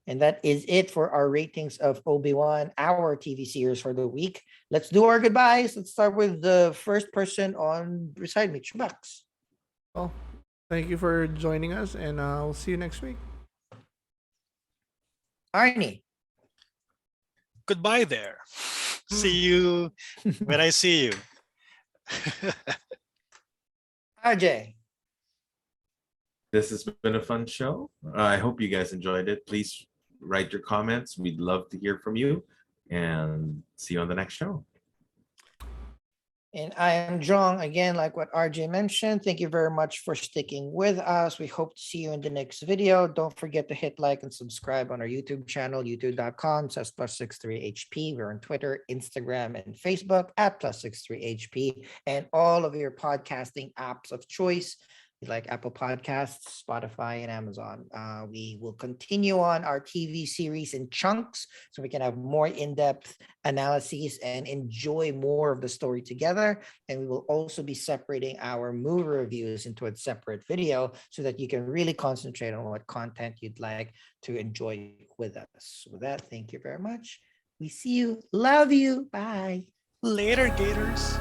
And that is it for our ratings of Obi-Wan, our TV series for the week. Let's do our goodbyes. Let's start with the first person on beside me, CHUBAX. Well, thank you for joining us, and we'll see you next week. Arnie. Goodbye there. See you when I see you. RJ. This has been a fun show. I hope you guys enjoyed it. Please write your comments. We'd love to hear from you, and see you on the next show. And I am Jong. Again, like what RJ mentioned, thank you very much for sticking with us. We hope to see you in the next video. Don't forget to hit like and subscribe on our YouTube channel, youtube.com/plus63hp. We're on Twitter, Instagram, and Facebook at +63hp, and all of your podcasting apps of choice, like Apple Podcasts, Spotify, and Amazon. We will continue on our TV series in chunks so we can have more in-depth analyses and enjoy more of the story together. And we will also be separating our movie reviews into a separate video so that you can really concentrate on what content you'd like to enjoy with us. With that, thank you very much. We see you. Love you. Bye. Later, Gators.